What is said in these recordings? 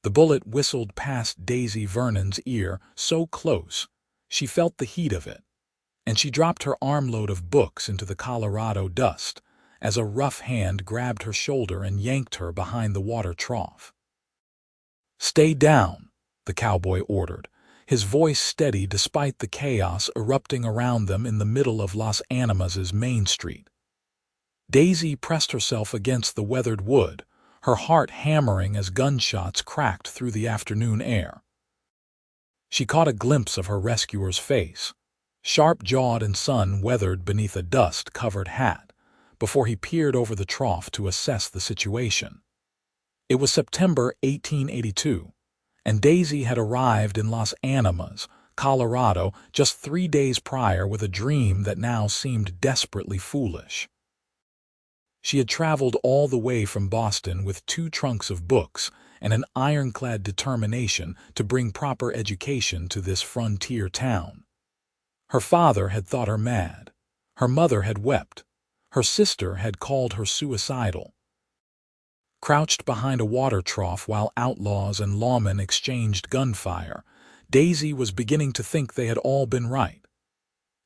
The bullet whistled past Daisy Vernon's ear so close she felt the heat of it, and she dropped her armload of books into the Colorado dust as a rough hand grabbed her shoulder and yanked her behind the water trough. "Stay down," the cowboy ordered, his voice steady despite the chaos erupting around them in the middle of Las Animas' Main Street. Daisy pressed herself against the weathered wood, her heart hammering as gunshots cracked through the afternoon air. She caught a glimpse of her rescuer's face, sharp-jawed and sun-weathered beneath a dust-covered hat, before he peered over the trough to assess the situation. It was September 1882, and Daisy had arrived in Las Animas, Colorado, just 3 days prior with a dream that now seemed desperately foolish. She had traveled all the way from Boston with 2 trunks of books and an ironclad determination to bring proper education to this frontier town. Her father had thought her mad. Her mother had wept. Her sister had called her suicidal. Crouched behind a water trough while outlaws and lawmen exchanged gunfire, Daisy was beginning to think they had all been right.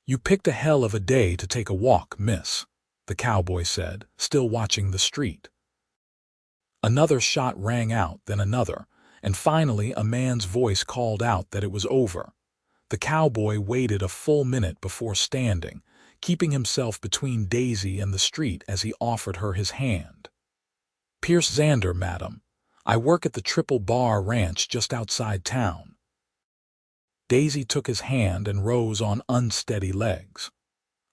"You picked a hell of a day to take a walk, miss," the cowboy said, still watching the street. Another shot rang out, then another, and finally a man's voice called out that it was over. The cowboy waited a full minute before standing, keeping himself between Daisy and the street as he offered her his hand. "Pierce Xander, madam. I work at the Triple Bar Ranch just outside town." Daisy took his hand and rose on unsteady legs.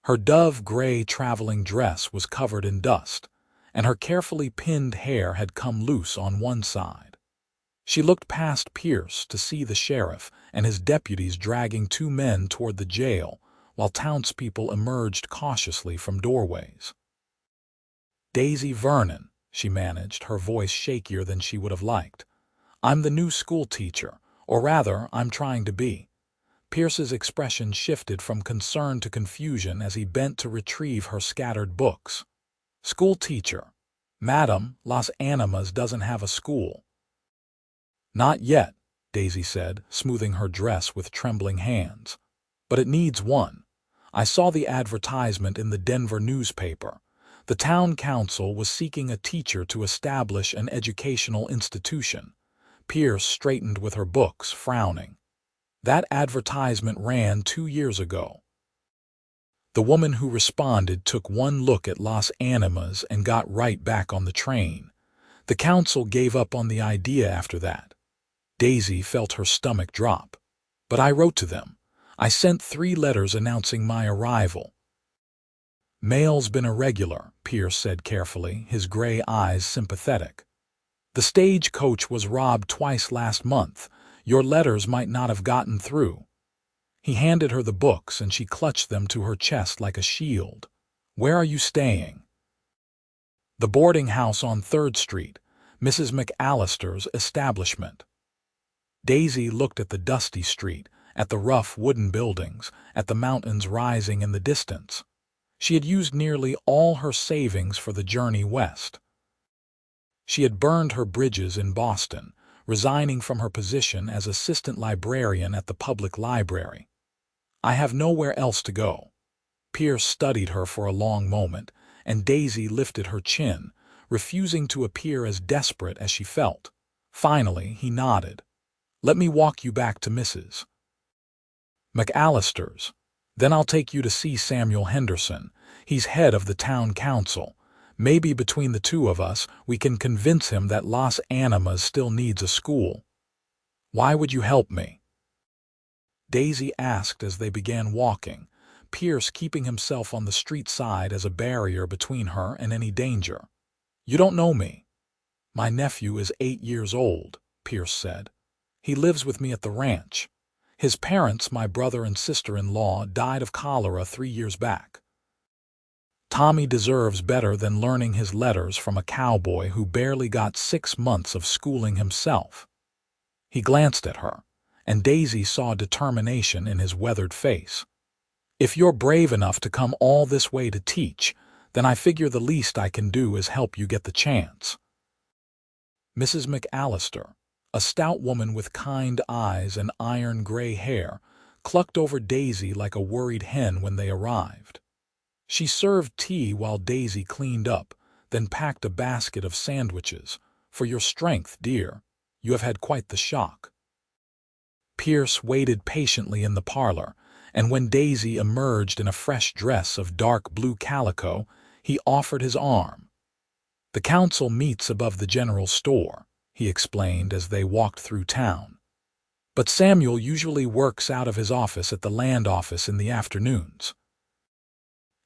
Her dove-gray traveling dress was covered in dust, and her carefully pinned hair had come loose on one side. She looked past Pierce to see the sheriff and his deputies dragging 2 men toward the jail, while townspeople emerged cautiously from doorways. "Daisy Vernon," she managed, her voice shakier than she would have liked. "I'm the new school teacher, or rather, I'm trying to be." Pierce's expression shifted from concern to confusion as he bent to retrieve her scattered books. "School teacher. Madam, Las Animas doesn't have a school." "Not yet," Daisy said, smoothing her dress with trembling hands. "But it needs one. I saw the advertisement in the Denver newspaper. The town council was seeking a teacher to establish an educational institution." Pierce straightened with her books, frowning. "That advertisement ran 2 years ago." The woman who responded took one look at Las Animas and got right back on the train. The council gave up on the idea after that. Daisy felt her stomach drop. "But I wrote to them. I sent 3 letters announcing my arrival." "Mail's been irregular," Pierce said carefully, his gray eyes sympathetic. "The stagecoach was robbed twice last month. Your letters might not have gotten through." He handed her the books, and she clutched them to her chest like a shield. "Where are you staying?" "The boarding house on 3rd Street, Mrs. McAllister's establishment." Daisy looked at the dusty street, at the rough wooden buildings, at the mountains rising in the distance. She had used nearly all her savings for the journey west. She had burned her bridges in Boston, resigning from her position as assistant librarian at the public library. "I have nowhere else to go." Pierce studied her for a long moment, and Daisy lifted her chin, refusing to appear as desperate as she felt. Finally, he nodded. "Let me walk you back to Mrs. McAllister's. Then I'll take you to see Samuel Henderson. He's head of the town council. Maybe between the 2 of us, we can convince him that Las Animas still needs a school." "Why would you help me?" Daisy asked as they began walking, Pierce keeping himself on the street side as a barrier between her and any danger. "You don't know me." "My nephew is 8 years old," Pierce said. "He lives with me at the ranch. His parents, my brother and sister-in-law, died of cholera 3 years back. Tommy deserves better than learning his letters from a cowboy who barely got 6 months of schooling himself." He glanced at her, and Daisy saw determination in his weathered face. "If you're brave enough to come all this way to teach, then I figure the least I can do is help you get the chance." "Mrs. McAllister," a stout woman with kind eyes and iron-gray hair, clucked over Daisy like a worried hen when they arrived. She served tea while Daisy cleaned up, then packed a basket of sandwiches. "For your strength, dear. You have had quite the shock." Pierce waited patiently in the parlor, and when Daisy emerged in a fresh dress of dark blue calico, he offered his arm. "The council meets above the general store," he explained as they walked through town. "But Samuel usually works out of his office at the land office in the afternoons.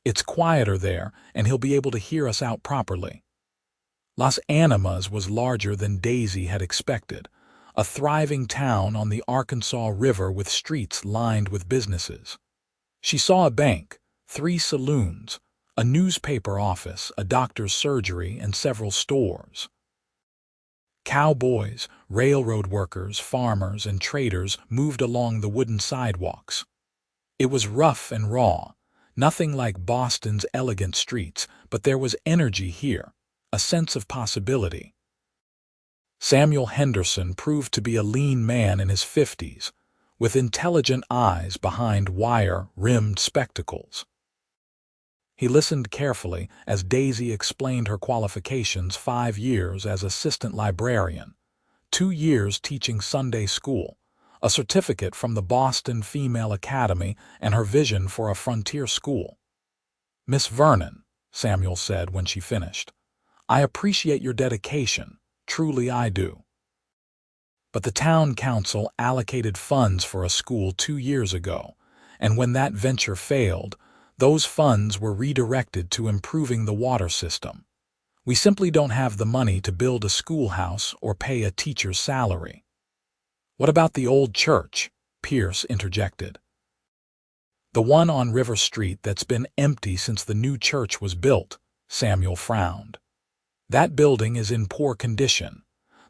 It's quieter there, and he'll be able to hear us out properly." Las Animas was larger than Daisy had expected, a thriving town on the Arkansas River with streets lined with businesses. She saw a bank, 3 saloons, a newspaper office, a doctor's surgery, and several stores. Cowboys, railroad workers, farmers, and traders moved along the wooden sidewalks. It was rough and raw, nothing like Boston's elegant streets, but there was energy here, a sense of possibility. Samuel Henderson proved to be a lean man in his 50s, with intelligent eyes behind wire-rimmed spectacles. He listened carefully as Daisy explained her qualifications: 5 years as assistant librarian, 2 years teaching Sunday school, a certificate from the Boston Female Academy, and her vision for a frontier school. "Miss Vernon," Samuel said when she finished, "I appreciate your dedication, truly I do. But the town council allocated funds for a school 2 years ago, and when that venture failed, those funds were redirected to improving the water system. We simply don't have the money to build a schoolhouse or pay a teacher's salary." "What about the old church?" Pierce interjected. "The one on River Street that's been empty since the new church was built," Samuel frowned. "That building is in poor condition.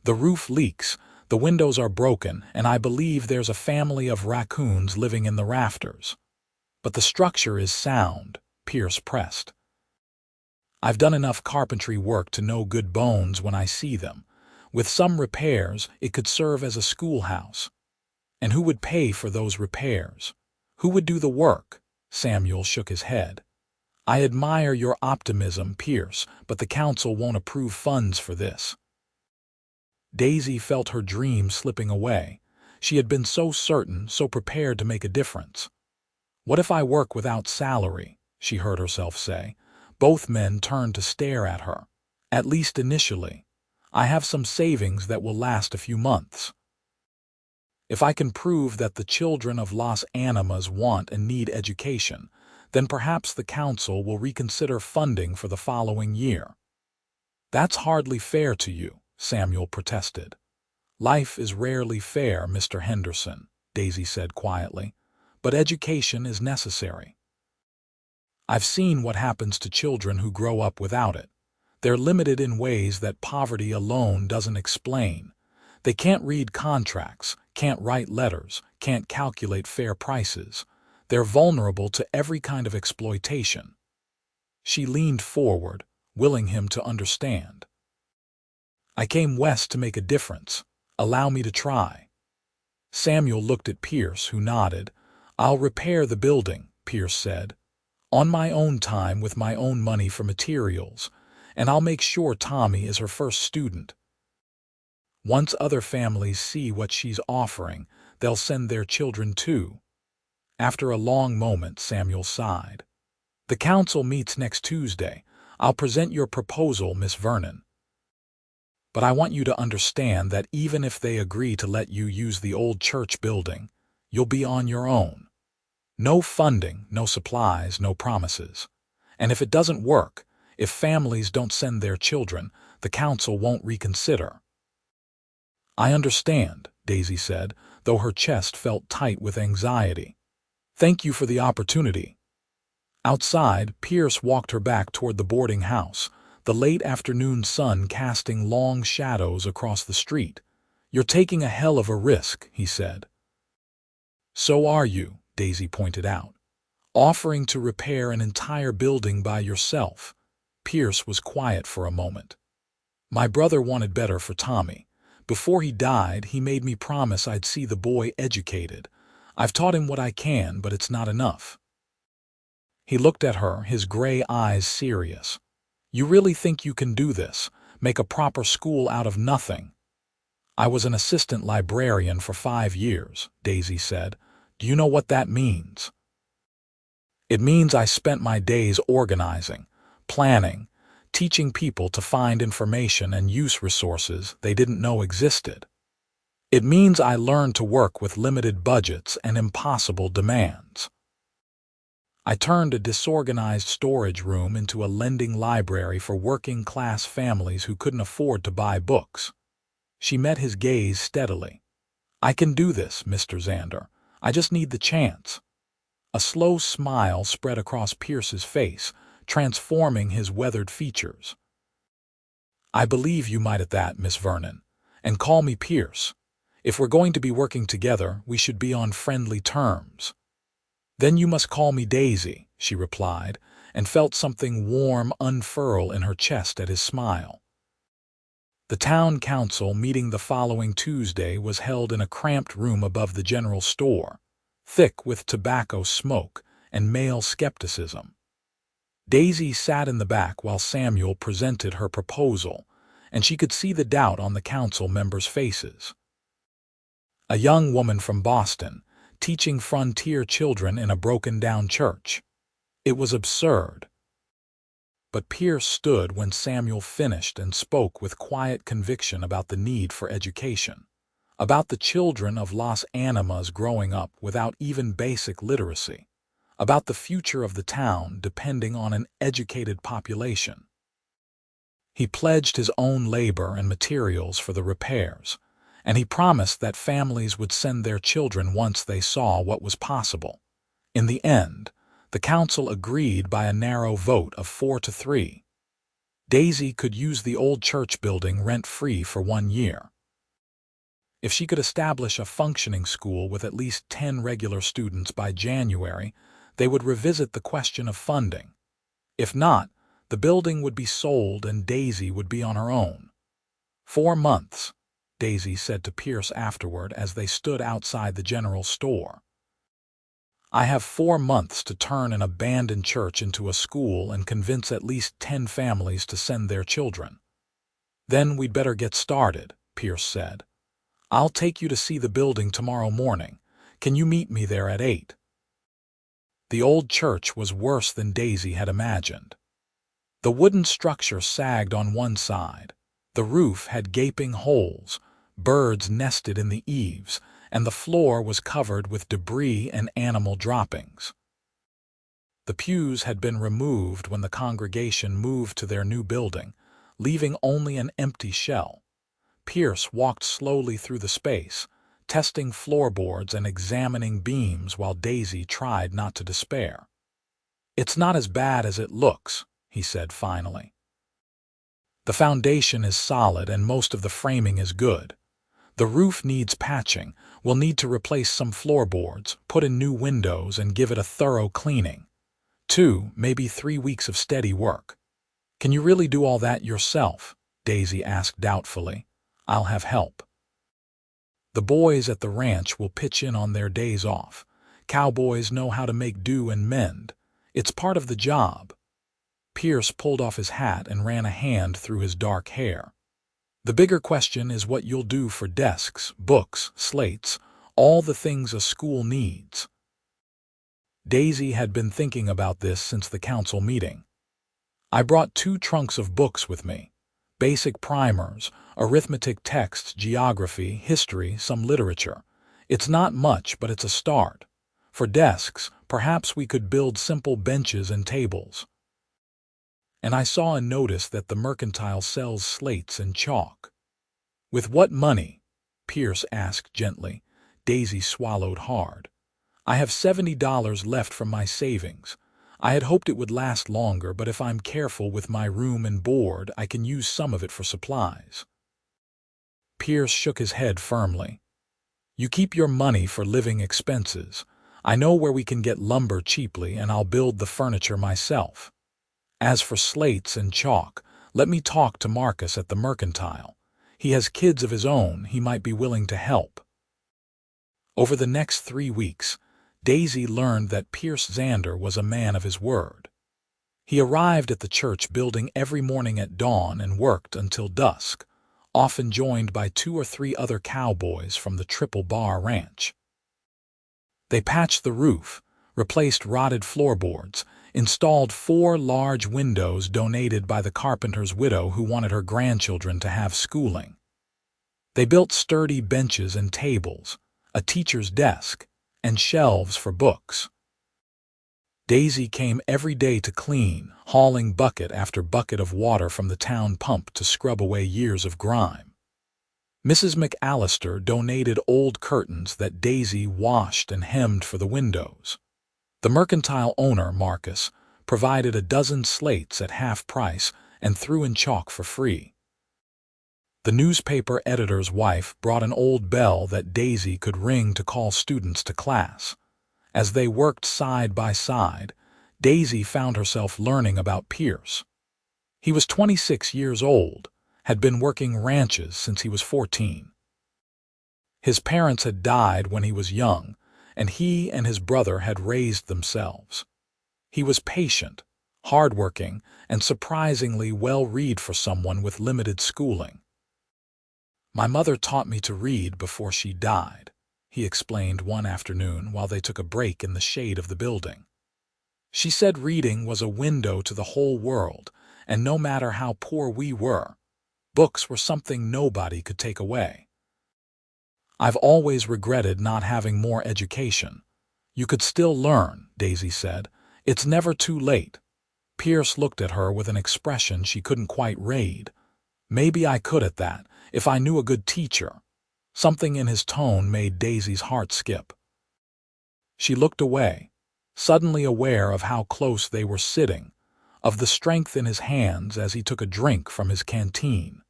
The roof leaks, the windows are broken, and I believe there's a family of raccoons living in the rafters. But the structure is sound," Pierce pressed. "I've done enough carpentry work to know good bones when I see them. With some repairs, it could serve as a schoolhouse. And who would pay for those repairs? Who would do the work?" Samuel shook his head. "I admire your optimism, Pierce, but the council won't approve funds for this." Daisy felt her dream slipping away. She had been so certain, so prepared to make a difference. "What if I work without salary?" she heard herself say. Both men turned to stare at her. "At least initially. I have some savings that will last a few months. If I can prove that the children of Las Animas want and need education, then perhaps the council will reconsider funding for the following year." "That's hardly fair to you," Samuel protested. "Life is rarely fair, Mr. Henderson," Daisy said quietly, "but education is necessary. I've seen what happens to children who grow up without it. They're limited in ways that poverty alone doesn't explain. They can't read contracts, can't write letters, can't calculate fair prices. They're vulnerable to every kind of exploitation." She leaned forward, willing him to understand. "I came west to make a difference. Allow me to try." Samuel looked at Pierce, who nodded. "I'll repair the building," Pierce said, "on my own time with my own money for materials, and I'll make sure Tommy is her first student. Once other families see what she's offering, they'll send their children too." After a long moment, Samuel sighed. "The council meets next Tuesday. I'll present your proposal, Miss Vernon. But I want you to understand that even if they agree to let you use the old church building, you'll be on your own. No funding, no supplies, no promises. And if it doesn't work, if families don't send their children, the council won't reconsider." "I understand," Daisy said, though her chest felt tight with anxiety. "Thank you for the opportunity." Outside, Pierce walked her back toward the boarding house, the late afternoon sun casting long shadows across the street. "You're taking a hell of a risk," he said. "So are you," Daisy pointed out. "Offering to repair an entire building by yourself." Pierce was quiet for a moment. "My brother wanted better for Tommy, Before he died, he made me promise I'd see the boy educated. I've taught him what I can, but it's not enough." He looked at her, his gray eyes serious. "You really think you can do this? Make a proper school out of nothing?" "I was an assistant librarian for 5 years," Daisy said. "Do you know what that means?" "It means I spent my days organizing, planning, teaching people to find information and use resources they didn't know existed. It means I learned to work with limited budgets and impossible demands. I turned a disorganized storage room into a lending library for working-class families who couldn't afford to buy books." She met his gaze steadily. "I can do this, Mr. Xander. I just need the chance." A slow smile spread across Pierce's face, transforming his weathered features. "I believe you might at that, Miss Vernon. And call me Pierce. If we're going to be working together, we should be on friendly terms." "Then you must call me Daisy," she replied, and felt something warm unfurl in her chest at his smile. The town council meeting the following Tuesday was held in a cramped room above the general store, thick with tobacco smoke and male skepticism. Daisy sat in the back while Samuel presented her proposal, and she could see the doubt on the council members' faces. A young woman from Boston, teaching frontier children in a broken-down church. It was absurd. But Pierce stood when Samuel finished and spoke with quiet conviction about the need for education, about the children of Las Animas growing up without even basic literacy, about the future of the town depending on an educated population. He pledged his own labor and materials for the repairs, and he promised that families would send their children once they saw what was possible. In the end, the council agreed by a narrow vote of 4-3. Daisy could use the old church building rent-free for 1 year. If she could establish a functioning school with at least 10 regular students by January, they would revisit the question of funding. If not, the building would be sold and Daisy would be on her own. 4 months, Daisy said to Pierce afterward as they stood outside the general store. "I have 4 months to turn an abandoned church into a school and convince at least 10 families to send their children." "Then we'd better get started," Pierce said. "I'll take you to see the building tomorrow morning. Can you meet me there at 8? The old church was worse than Daisy had imagined. The wooden structure sagged on one side. The roof had gaping holes, birds nested in the eaves, and the floor was covered with debris and animal droppings. The pews had been removed when the congregation moved to their new building, leaving only an empty shell. Pierce walked slowly through the space, testing floorboards and examining beams while Daisy tried not to despair. "It's not as bad as it looks," he said finally. "The foundation is solid and most of the framing is good. The roof needs patching. We'll need to replace some floorboards, put in new windows, and give it a thorough cleaning. 2, maybe 3 weeks of steady work." "Can you really do all that yourself?" Daisy asked doubtfully. "I'll have help. The boys at the ranch will pitch in on their days off. Cowboys know how to make do and mend. It's part of the job." Pierce pulled off his hat and ran a hand through his dark hair. "The bigger question is what you'll do for desks, books, slates, all the things a school needs." Daisy had been thinking about this since the council meeting. "I brought 2 trunks of books with me. Basic primers, arithmetic texts, geography, history, some literature. It's not much, but it's a start. For desks, perhaps we could build simple benches and tables." And I saw a notice that the mercantile sells slates and chalk. "With what money?" Pierce asked gently. Daisy swallowed hard. "I have $70 left from my savings. I had hoped it would last longer, but if I'm careful with my room and board, I can use some of it for supplies." Pierce shook his head firmly. "You keep your money for living expenses. I know where we can get lumber cheaply, and I'll build the furniture myself. As for slates and chalk, let me talk to Marcus at the mercantile. He has kids of his own, he might be willing to help. Over the next 3 weeks, Daisy learned that Pierce Xander was a man of his word. He arrived at the church building every morning at dawn and worked until dusk, often joined by 2 or 3 other cowboys from the Triple Bar Ranch. They patched the roof, replaced rotted floorboards, installed 4 large windows donated by the carpenter's widow who wanted her grandchildren to have schooling. They built sturdy benches and tables, a teacher's desk, and shelves for books. Daisy came every day to clean, hauling bucket after bucket of water from the town pump to scrub away years of grime. Mrs. McAllister donated old curtains that Daisy washed and hemmed for the windows. The mercantile owner, Marcus, provided a dozen slates at half price and threw in chalk for free. The newspaper editor's wife brought an old bell that Daisy could ring to call students to class. As they worked side by side, Daisy found herself learning about Pierce. He was 26 years old, had been working ranches since he was 14. His parents had died when he was young, and he and his brother had raised themselves. He was patient, hardworking, and surprisingly well-read for someone with limited schooling. "My mother taught me to read before she died," he explained one afternoon while they took a break in the shade of the building. "She said reading was a window to the whole world, and no matter how poor we were, books were something nobody could take away. I've always regretted not having more education. You could still learn," Daisy said. "It's never too late." Pierce looked at her with an expression she couldn't quite read. "Maybe I could at that, if I knew a good teacher." Something in his tone made Daisy's heart skip. She looked away, suddenly aware of how close they were sitting, of the strength in his hands as he took a drink from his canteen.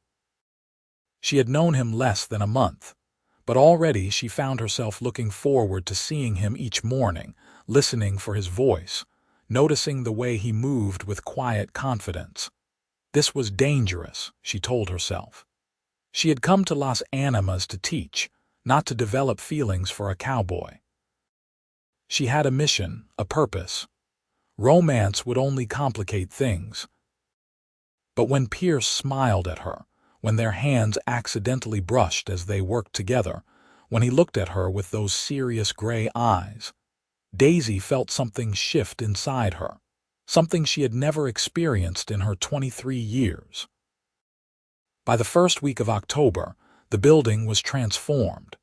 She had known him less than a month, but already she found herself looking forward to seeing him each morning, listening for his voice, noticing the way he moved with quiet confidence. This was dangerous, she told herself. She had come to Las Animas to teach, not to develop feelings for a cowboy. She had a mission, a purpose. Romance would only complicate things. But when Pierce smiled at her, when their hands accidentally brushed as they worked together, when he looked at her with those serious gray eyes, Daisy felt something shift inside her, something she had never experienced in her 23 years. By the first week of October, the building was transformed.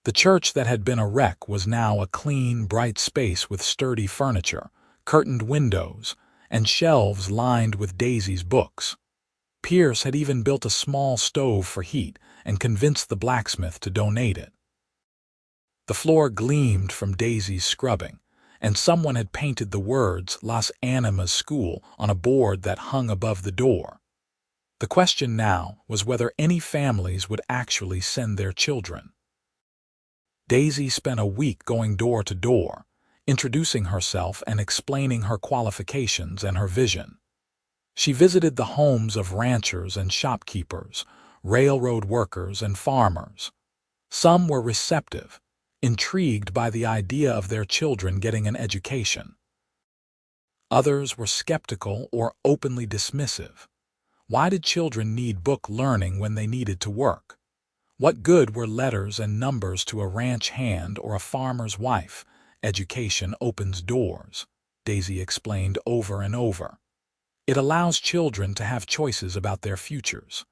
The church that had been a wreck was now a clean, bright space with sturdy furniture, curtained windows, and shelves lined with Daisy's books. Pierce had even built a small stove for heat and convinced the blacksmith to donate it. The floor gleamed from Daisy's scrubbing, and someone had painted the words Las Animas School on a board that hung above the door. The question now was whether any families would actually send their children. Daisy spent a week going door to door, introducing herself and explaining her qualifications and her vision. She visited the homes of ranchers and shopkeepers, railroad workers and farmers. Some were receptive, intrigued by the idea of their children getting an education. Others were skeptical or openly dismissive. Why did children need book learning when they needed to work? What good were letters and numbers to a ranch hand or a farmer's wife? Education opens doors, Daisy explained over and over. It allows children to have choices about their futures.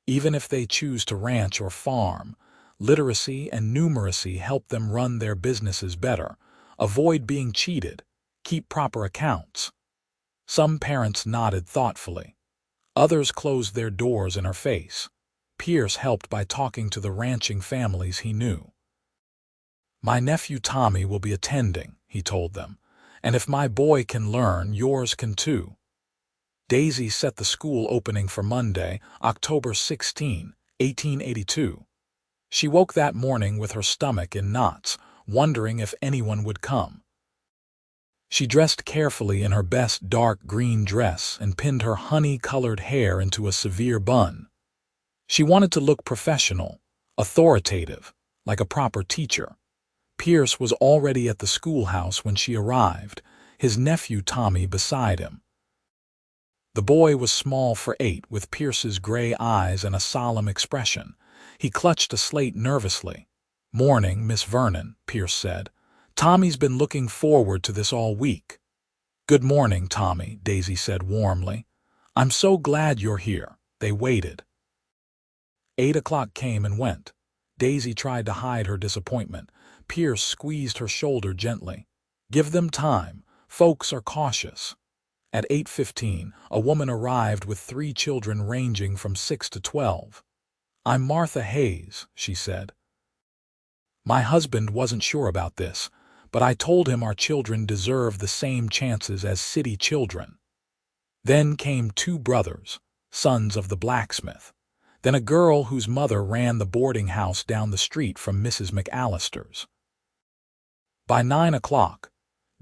Even if they choose to ranch or farm, literacy and numeracy help them run their businesses better, avoid being cheated, keep proper accounts. Some parents nodded thoughtfully. Others closed their doors in her face. Pierce helped by talking to the ranching families he knew. "My nephew Tommy will be attending," he told them, "and if my boy can learn, yours can too." Daisy set the school opening for Monday, October 16, 1882. She woke that morning with her stomach in knots, wondering if anyone would come. She dressed carefully in her best dark green dress and pinned her honey-colored hair into a severe bun. She wanted to look professional, authoritative, like a proper teacher. Pierce was already at the schoolhouse when she arrived, his nephew Tommy beside him. The boy was small for 8, with Pierce's gray eyes and a solemn expression. He clutched a slate nervously. "Morning, Miss Vernon," Pierce said. "Tommy's been looking forward to this all week." "Good morning, Tommy," Daisy said warmly. "I'm so glad you're here." They waited. 8 o'clock came and went. Daisy tried to hide her disappointment. Pierce squeezed her shoulder gently. "Give them time. Folks are cautious." At 8:15, a woman arrived with 3 children ranging from 6 to 12. "I'm Martha Hayes," she said. "My husband wasn't sure about this, but I told him our children deserve the same chances as city children." Then came 2 brothers, sons of the blacksmith. Then a girl whose mother ran the boarding house down the street from Mrs. McAllister's. By 9 o'clock,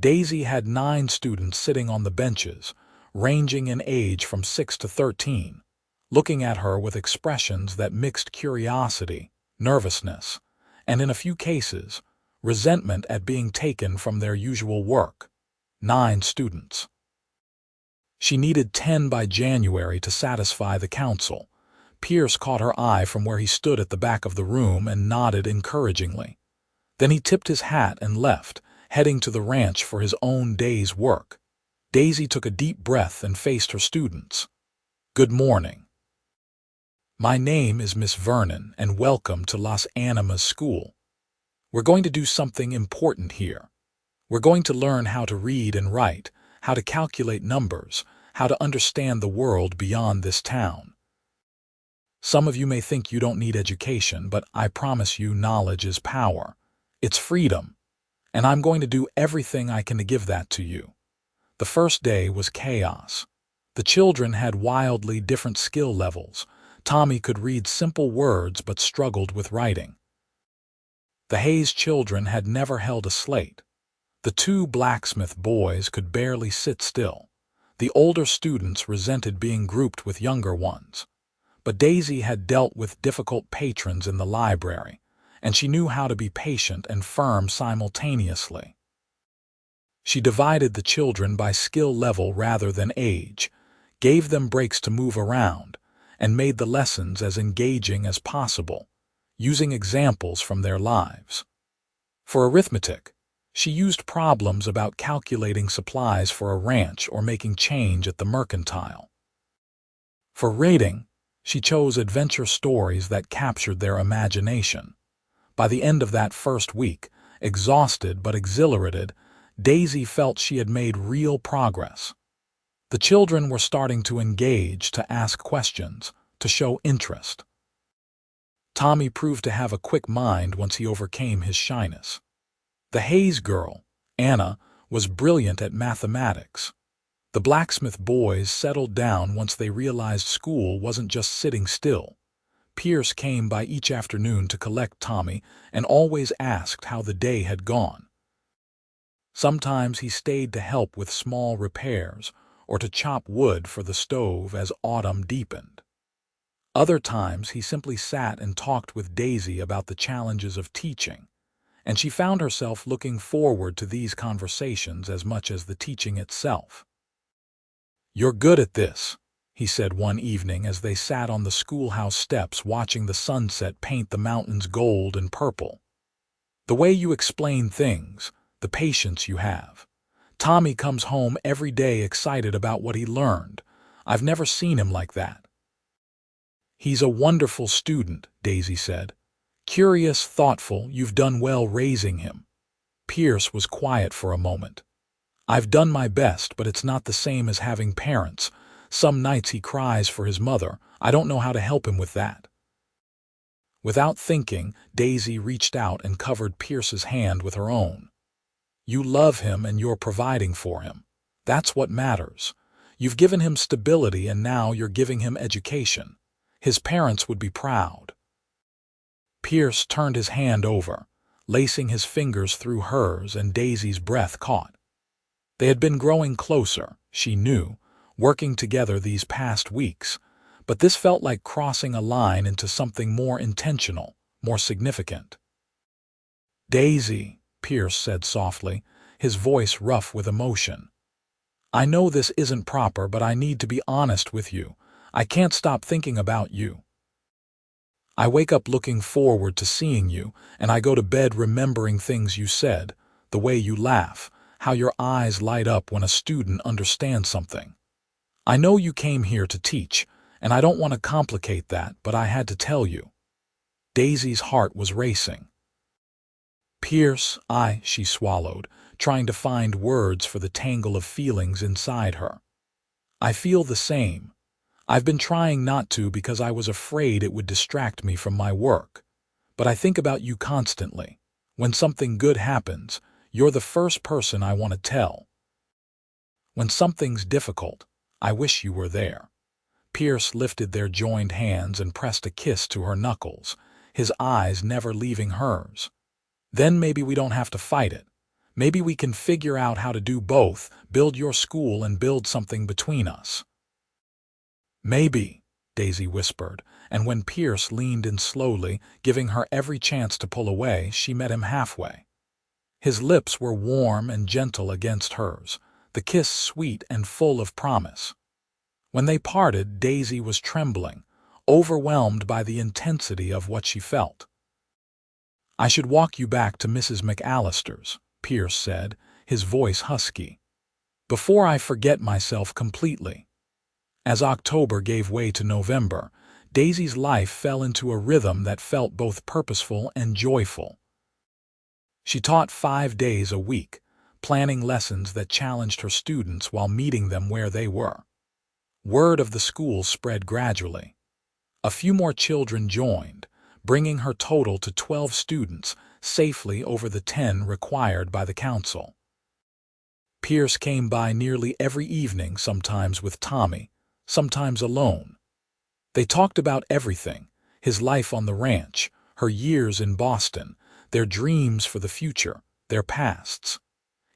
Daisy had 9 students sitting on the benches, ranging in age from 6 to 13, looking at her with expressions that mixed curiosity, nervousness, and in a few cases, resentment at being taken from their usual work. 9 students. She needed 10 by January to satisfy the council. Pierce caught her eye from where he stood at the back of the room and nodded encouragingly. Then he tipped his hat and left, heading to the ranch for his own day's work. Daisy took a deep breath and faced her students. "Good morning. My name is Miss Vernon, and welcome to Las Animas School. We're going to do something important here. We're going to learn how to read and write, how to calculate numbers, how to understand the world beyond this town. Some of you may think you don't need education, but I promise you knowledge is power. It's freedom. And I'm going to do everything I can to give that to you." The first day was chaos. The children had wildly different skill levels. Tommy could read simple words but struggled with writing. The Hayes children had never held a slate. The 2 blacksmith boys could barely sit still. The older students resented being grouped with younger ones. But Daisy had dealt with difficult patrons in the library, and she knew how to be patient and firm simultaneously. She divided the children by skill level rather than age, gave them breaks to move around, and made the lessons as engaging as possible, using examples from their lives. For arithmetic, she used problems about calculating supplies for a ranch or making change at the mercantile. For rating, she chose adventure stories that captured their imagination. By the end of that first week, exhausted but exhilarated, Daisy felt she had made real progress. The children were starting to engage, to ask questions, to show interest. Tommy proved to have a quick mind once he overcame his shyness. The Hayes girl, Anna, was brilliant at mathematics. The blacksmith boys settled down once they realized school wasn't just sitting still. Pierce came by each afternoon to collect Tommy and always asked how the day had gone. Sometimes he stayed to help with small repairs or to chop wood for the stove as autumn deepened. Other times he simply sat and talked with Daisy about the challenges of teaching, and she found herself looking forward to these conversations as much as the teaching itself. "You're good at this," he said one evening as they sat on the schoolhouse steps watching the sunset paint the mountains gold and purple. "The way you explain things, the patience you have. Tommy comes home every day excited about what he learned. I've never seen him like that." "He's a wonderful student," Daisy said. "Curious, thoughtful, you've done well raising him." Pierce was quiet for a moment. "I've done my best, but it's not the same as having parents. Some nights he cries for his mother. I don't know how to help him with that." Without thinking, Daisy reached out and covered Pierce's hand with her own. "You love him and you're providing for him. That's what matters. You've given him stability and now you're giving him education. His parents would be proud." Pierce turned his hand over, lacing his fingers through hers, and Daisy's breath caught. They had been growing closer, she knew, working together these past weeks, But this felt like crossing a line into something more intentional, more significant. "Daisy," Pierce said softly, his voice rough with emotion. "I know this isn't proper, but I need to be honest with you. I can't stop thinking about you. I wake up looking forward to seeing you, and I go to bed remembering things you said, the way you laugh, how your eyes light up when a student understands something. I know you came here to teach, and I don't want to complicate that, but I had to tell you." Daisy's heart was racing. "Pierce, she swallowed, trying to find words for the tangle of feelings inside her. "I feel the same. I've been trying not to because I was afraid it would distract me from my work. But I think about you constantly. When something good happens, you're the first person I want to tell. When something's difficult, I wish you were there." Pierce lifted their joined hands and pressed a kiss to her knuckles, his eyes never leaving hers. "Then maybe we don't have to fight it. Maybe we can figure out how to do both, build your school and build something between us." "Maybe," Daisy whispered, and when Pierce leaned in slowly, giving her every chance to pull away, she met him halfway. His lips were warm and gentle against hers, the kiss sweet and full of promise. When they parted, Daisy was trembling, overwhelmed by the intensity of what she felt. "I should walk you back to Mrs. McAllister's," Pierce said, his voice husky, "before I forget myself completely." As October gave way to November, Daisy's life fell into a rhythm that felt both purposeful and joyful. She taught 5 days a week, planning lessons that challenged her students while meeting them where they were. Word of the school spread gradually. A few more children joined, bringing her total to 12 students, safely over the 10 required by the council. Pierce came by nearly every evening, sometimes with Tommy, sometimes alone. They talked about everything: his life on the ranch, her years in Boston, their dreams for the future, their pasts.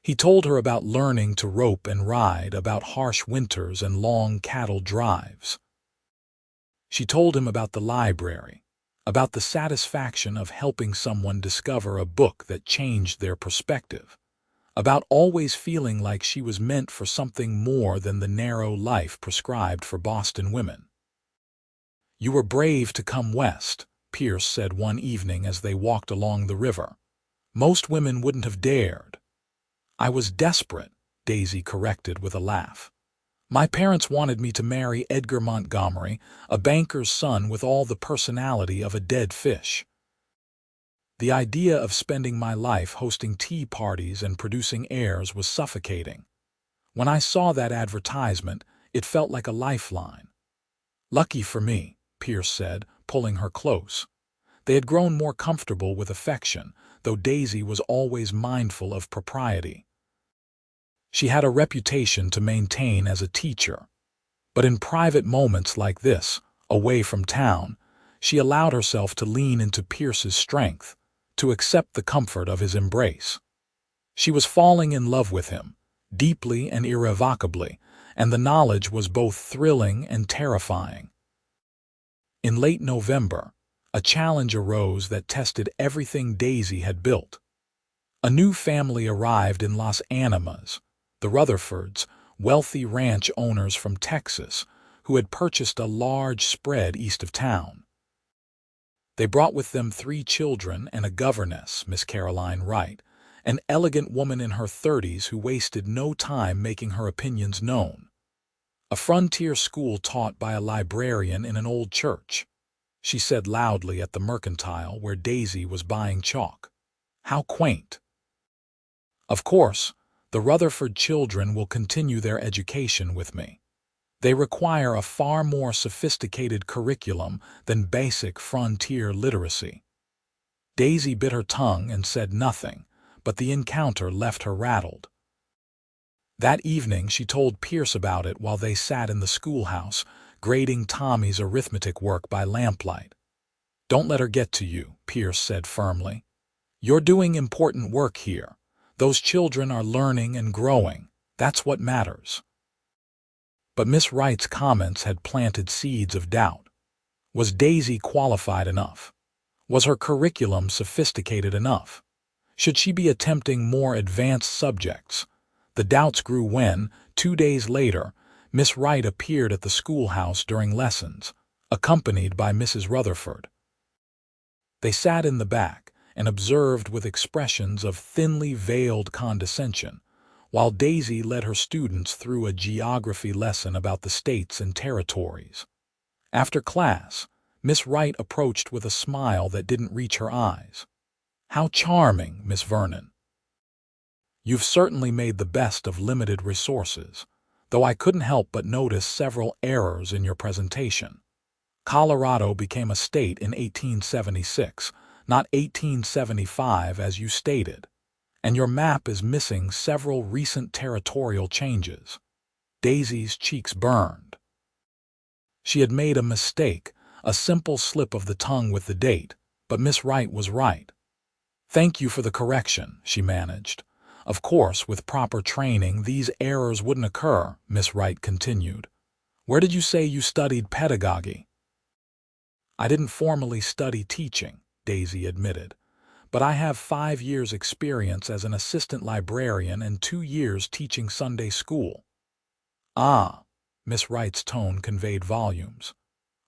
He told her about learning to rope and ride, about harsh winters and long cattle drives. She told him about the library, about the satisfaction of helping someone discover a book that changed their perspective, about always feeling like she was meant for something more than the narrow life prescribed for Boston women. "You were brave to come west," Pierce said one evening as they walked along the river. "Most women wouldn't have dared." "I was desperate," Daisy corrected with a laugh. "My parents wanted me to marry Edgar Montgomery, a banker's son with all the personality of a dead fish. The idea of spending my life hosting tea parties and producing heirs was suffocating. When I saw that advertisement, it felt like a lifeline." "Lucky for me," Pierce said, pulling her close. They had grown more comfortable with affection, though Daisy was always mindful of propriety. She had a reputation to maintain as a teacher, but in private moments like this, away from town, she allowed herself to lean into Pierce's strength, to accept the comfort of his embrace. She was falling in love with him, deeply and irrevocably, and the knowledge was both thrilling and terrifying. In late November, a challenge arose that tested everything Daisy had built. A new family arrived in Las Animas, the Rutherfords, wealthy ranch owners from Texas, who had purchased a large spread east of town. They brought with them 3 children and a governess, Miss Caroline Wright, an elegant woman in her 30s who wasted no time making her opinions known. A frontier school taught by a librarian in an old church, she said loudly at the mercantile where Daisy was buying chalk. "How quaint." "Of course, the Rutherford children will continue their education with me. They require a far more sophisticated curriculum than basic frontier literacy." Daisy bit her tongue and said nothing, but the encounter left her rattled. That evening she told Pierce about it while they sat in the schoolhouse, grading Tommy's arithmetic work by lamplight. "Don't let her get to you," Pierce said firmly. "You're doing important work here. Those children are learning and growing. That's what matters." But Miss Wright's comments had planted seeds of doubt. Was Daisy qualified enough? Was her curriculum sophisticated enough? Should she be attempting more advanced subjects? The doubts grew when, 2 days later, Miss Wright appeared at the schoolhouse during lessons, accompanied by Mrs. Rutherford. They sat in the back and observed with expressions of thinly veiled condescension, while Daisy led her students through a geography lesson about the states and territories. After class, Miss Wright approached with a smile that didn't reach her eyes. "How charming, Miss Vernon. You've certainly made the best of limited resources, though I couldn't help but notice several errors in your presentation. Colorado became a state in 1876, not 1875 as you stated, and your map is missing several recent territorial changes." Daisy's cheeks burned. She had made a mistake, a simple slip of the tongue with the date, but Miss Wright was right. "Thank you for the correction," she managed. "Of course, with proper training, these errors wouldn't occur," Miss Wright continued. "Where did you say you studied pedagogy?" "I didn't formally study teaching," Daisy admitted, "but I have 5 years' experience as an assistant librarian and 2 years teaching Sunday school." "Ah," Miss Wright's tone conveyed volumes.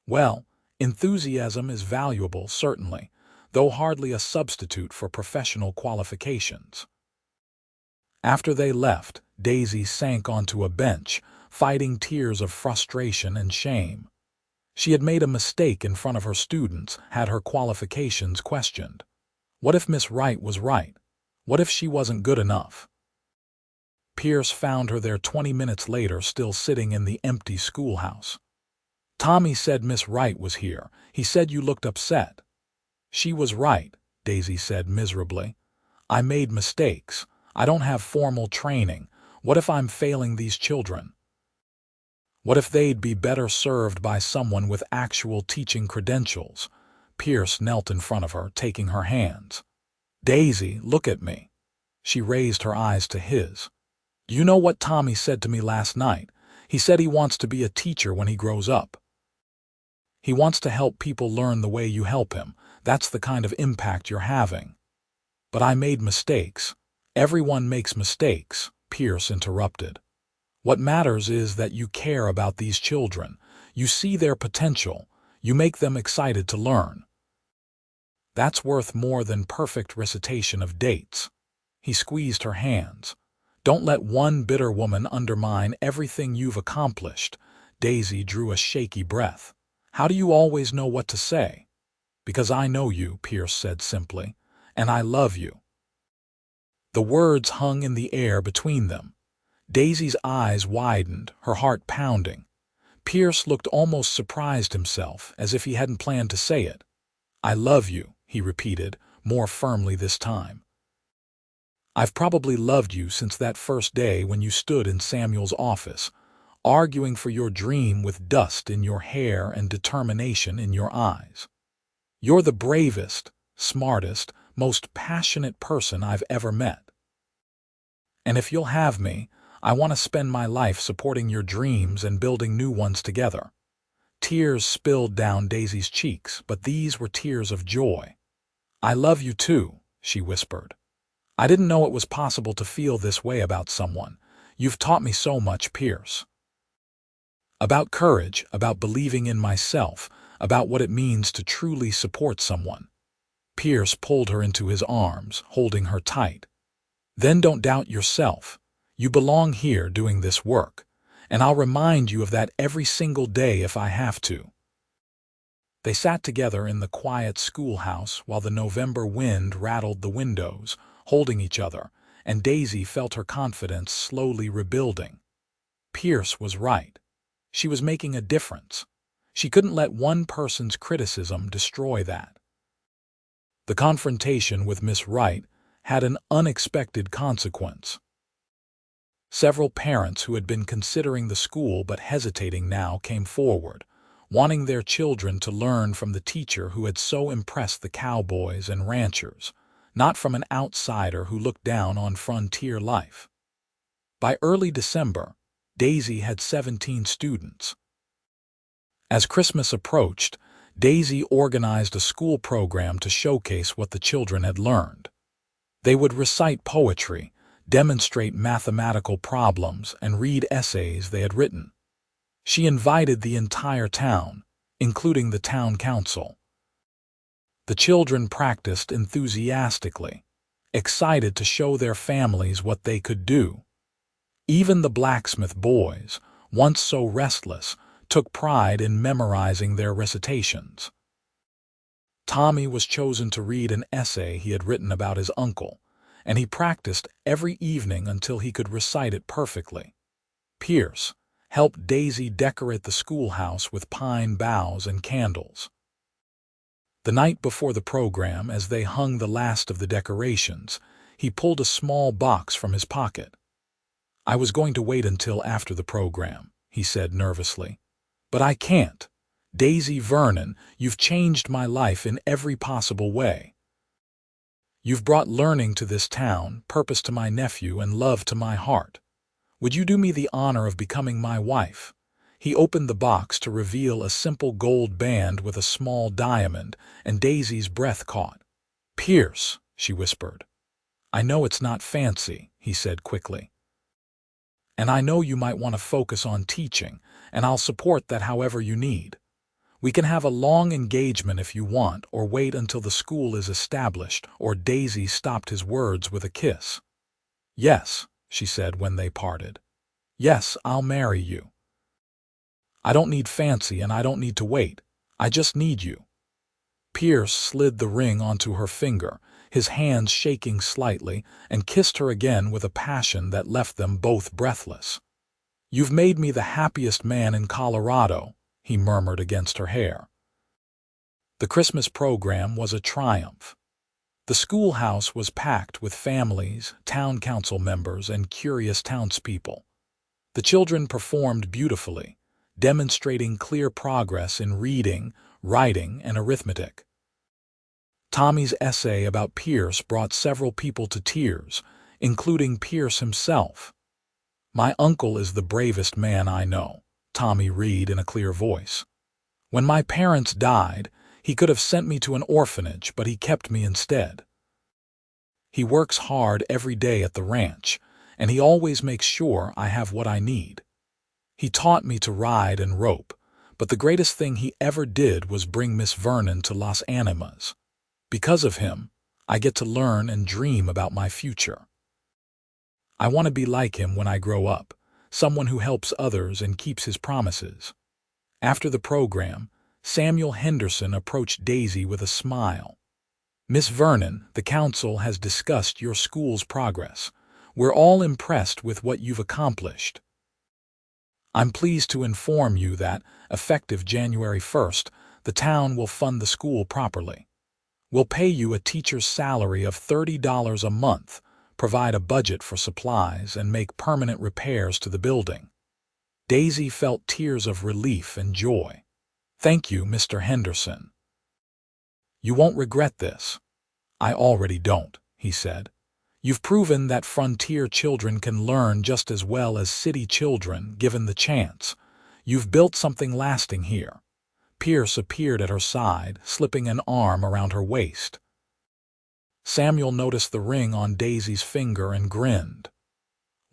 "Well, enthusiasm is valuable, certainly, though hardly a substitute for professional qualifications." After they left, Daisy sank onto a bench, fighting tears of frustration and shame. She had made a mistake in front of her students, had her qualifications questioned. What if Miss Wright was right? What if she wasn't good enough? Pierce found her there 20 minutes later, still sitting in the empty schoolhouse. "Tommy said Miss Wright was here. He said you looked upset." "She was right," Daisy said miserably. "I made mistakes. I don't have formal training. What if I'm failing these children? What if they'd be better served by someone with actual teaching credentials?" Pierce knelt in front of her, taking her hands. "Daisy, look at me." She raised her eyes to his. "You know what Tommy said to me last night? He said he wants to be a teacher when he grows up. He wants to help people learn the way you help him. That's the kind of impact you're having." "But I made mistakes." "Everyone makes mistakes," Pierce interrupted. "What matters is that you care about these children. You see their potential. You make them excited to learn. That's worth more than perfect recitation of dates." He squeezed her hands. "Don't let one bitter woman undermine everything you've accomplished." Daisy drew a shaky breath. "How do you always know what to say?" "Because I know you," Pierce said simply, "and I love you." The words hung in the air between them. Daisy's eyes widened, her heart pounding. Pierce looked almost surprised himself, as if he hadn't planned to say it. "I love you," he repeated, more firmly this time. "I've probably loved you since that first day when you stood in Samuel's office, arguing for your dream with dust in your hair and determination in your eyes. You're the bravest, smartest, most passionate person I've ever met. And if you'll have me, I want to spend my life supporting your dreams and building new ones together." Tears spilled down Daisy's cheeks, but these were tears of joy. "I love you too," she whispered. "I didn't know it was possible to feel this way about someone. You've taught me so much, Pierce. About courage, about believing in myself, about what it means to truly support someone." Pierce pulled her into his arms, holding her tight. "Then don't doubt yourself. You belong here doing this work, and I'll remind you of that every single day if I have to." They sat together in the quiet schoolhouse while the November wind rattled the windows, holding each other, and Daisy felt her confidence slowly rebuilding. Pierce was right. She was making a difference. She couldn't let one person's criticism destroy that. The confrontation with Miss Wright had an unexpected consequence. Several parents who had been considering the school but hesitating now came forward, wanting their children to learn from the teacher who had so impressed the cowboys and ranchers, not from an outsider who looked down on frontier life. By early December, Daisy had 17 students. As Christmas approached, Daisy organized a school program to showcase what the children had learned. They would recite poetry, demonstrate mathematical problems, and read essays they had written. She invited the entire town, including the town council. The children practiced enthusiastically, excited to show their families what they could do. Even the blacksmith boys, once so restless, took pride in memorizing their recitations. Tommy was chosen to read an essay he had written about his uncle, and he practiced every evening until he could recite it perfectly. Pierce helped Daisy decorate the schoolhouse with pine boughs and candles. The night before the program, as they hung the last of the decorations, he pulled a small box from his pocket. "I was going to wait until after the program," he said nervously. "But I can't. Daisy Vernon, you've changed my life in every possible way. You've brought learning to this town, purpose to my nephew, and love to my heart. Would you do me the honor of becoming my wife?" He opened the box to reveal a simple gold band with a small diamond, and Daisy's breath caught. "Pierce," she whispered. "I know it's not fancy," he said quickly. "And I know you might want to focus on teaching, and I'll support that however you need. We can have a long engagement if you want, or wait until the school is established," or Daisy stopped his words with a kiss. "Yes," she said when they parted. "Yes, I'll marry you. I don't need fancy and I don't need to wait. I just need you." Pierce slid the ring onto her finger, his hands shaking slightly, and kissed her again with a passion that left them both breathless. "You've made me the happiest man in Colorado," he murmured against her hair. The Christmas program was a triumph. The schoolhouse was packed with families, town council members, and curious townspeople. The children performed beautifully, demonstrating clear progress in reading, writing, and arithmetic. Tommy's essay about Pierce brought several people to tears, including Pierce himself. "My uncle is the bravest man I know," Tommy read in a clear voice. "When my parents died, he could have sent me to an orphanage, but he kept me instead. He works hard every day at the ranch, and he always makes sure I have what I need. He taught me to ride and rope, but the greatest thing he ever did was bring Miss Vernon to Las Animas. Because of him, I get to learn and dream about my future. I want to be like him when I grow up, someone who helps others and keeps his promises." After the program, Samuel Henderson approached Daisy with a smile. "Miss Vernon, the council has discussed your school's progress. We're all impressed with what you've accomplished. I'm pleased to inform you that, effective January 1st, the town will fund the school properly. We'll pay you a teacher's salary of $30 a month, provide a budget for supplies, and make permanent repairs to the building." Daisy felt tears of relief and joy. "Thank you, Mr. Henderson. You won't regret this." "I already don't," he said. "You've proven that frontier children can learn just as well as city children given the chance. You've built something lasting here." Pierce appeared at her side, slipping an arm around her waist. Samuel noticed the ring on Daisy's finger and grinned.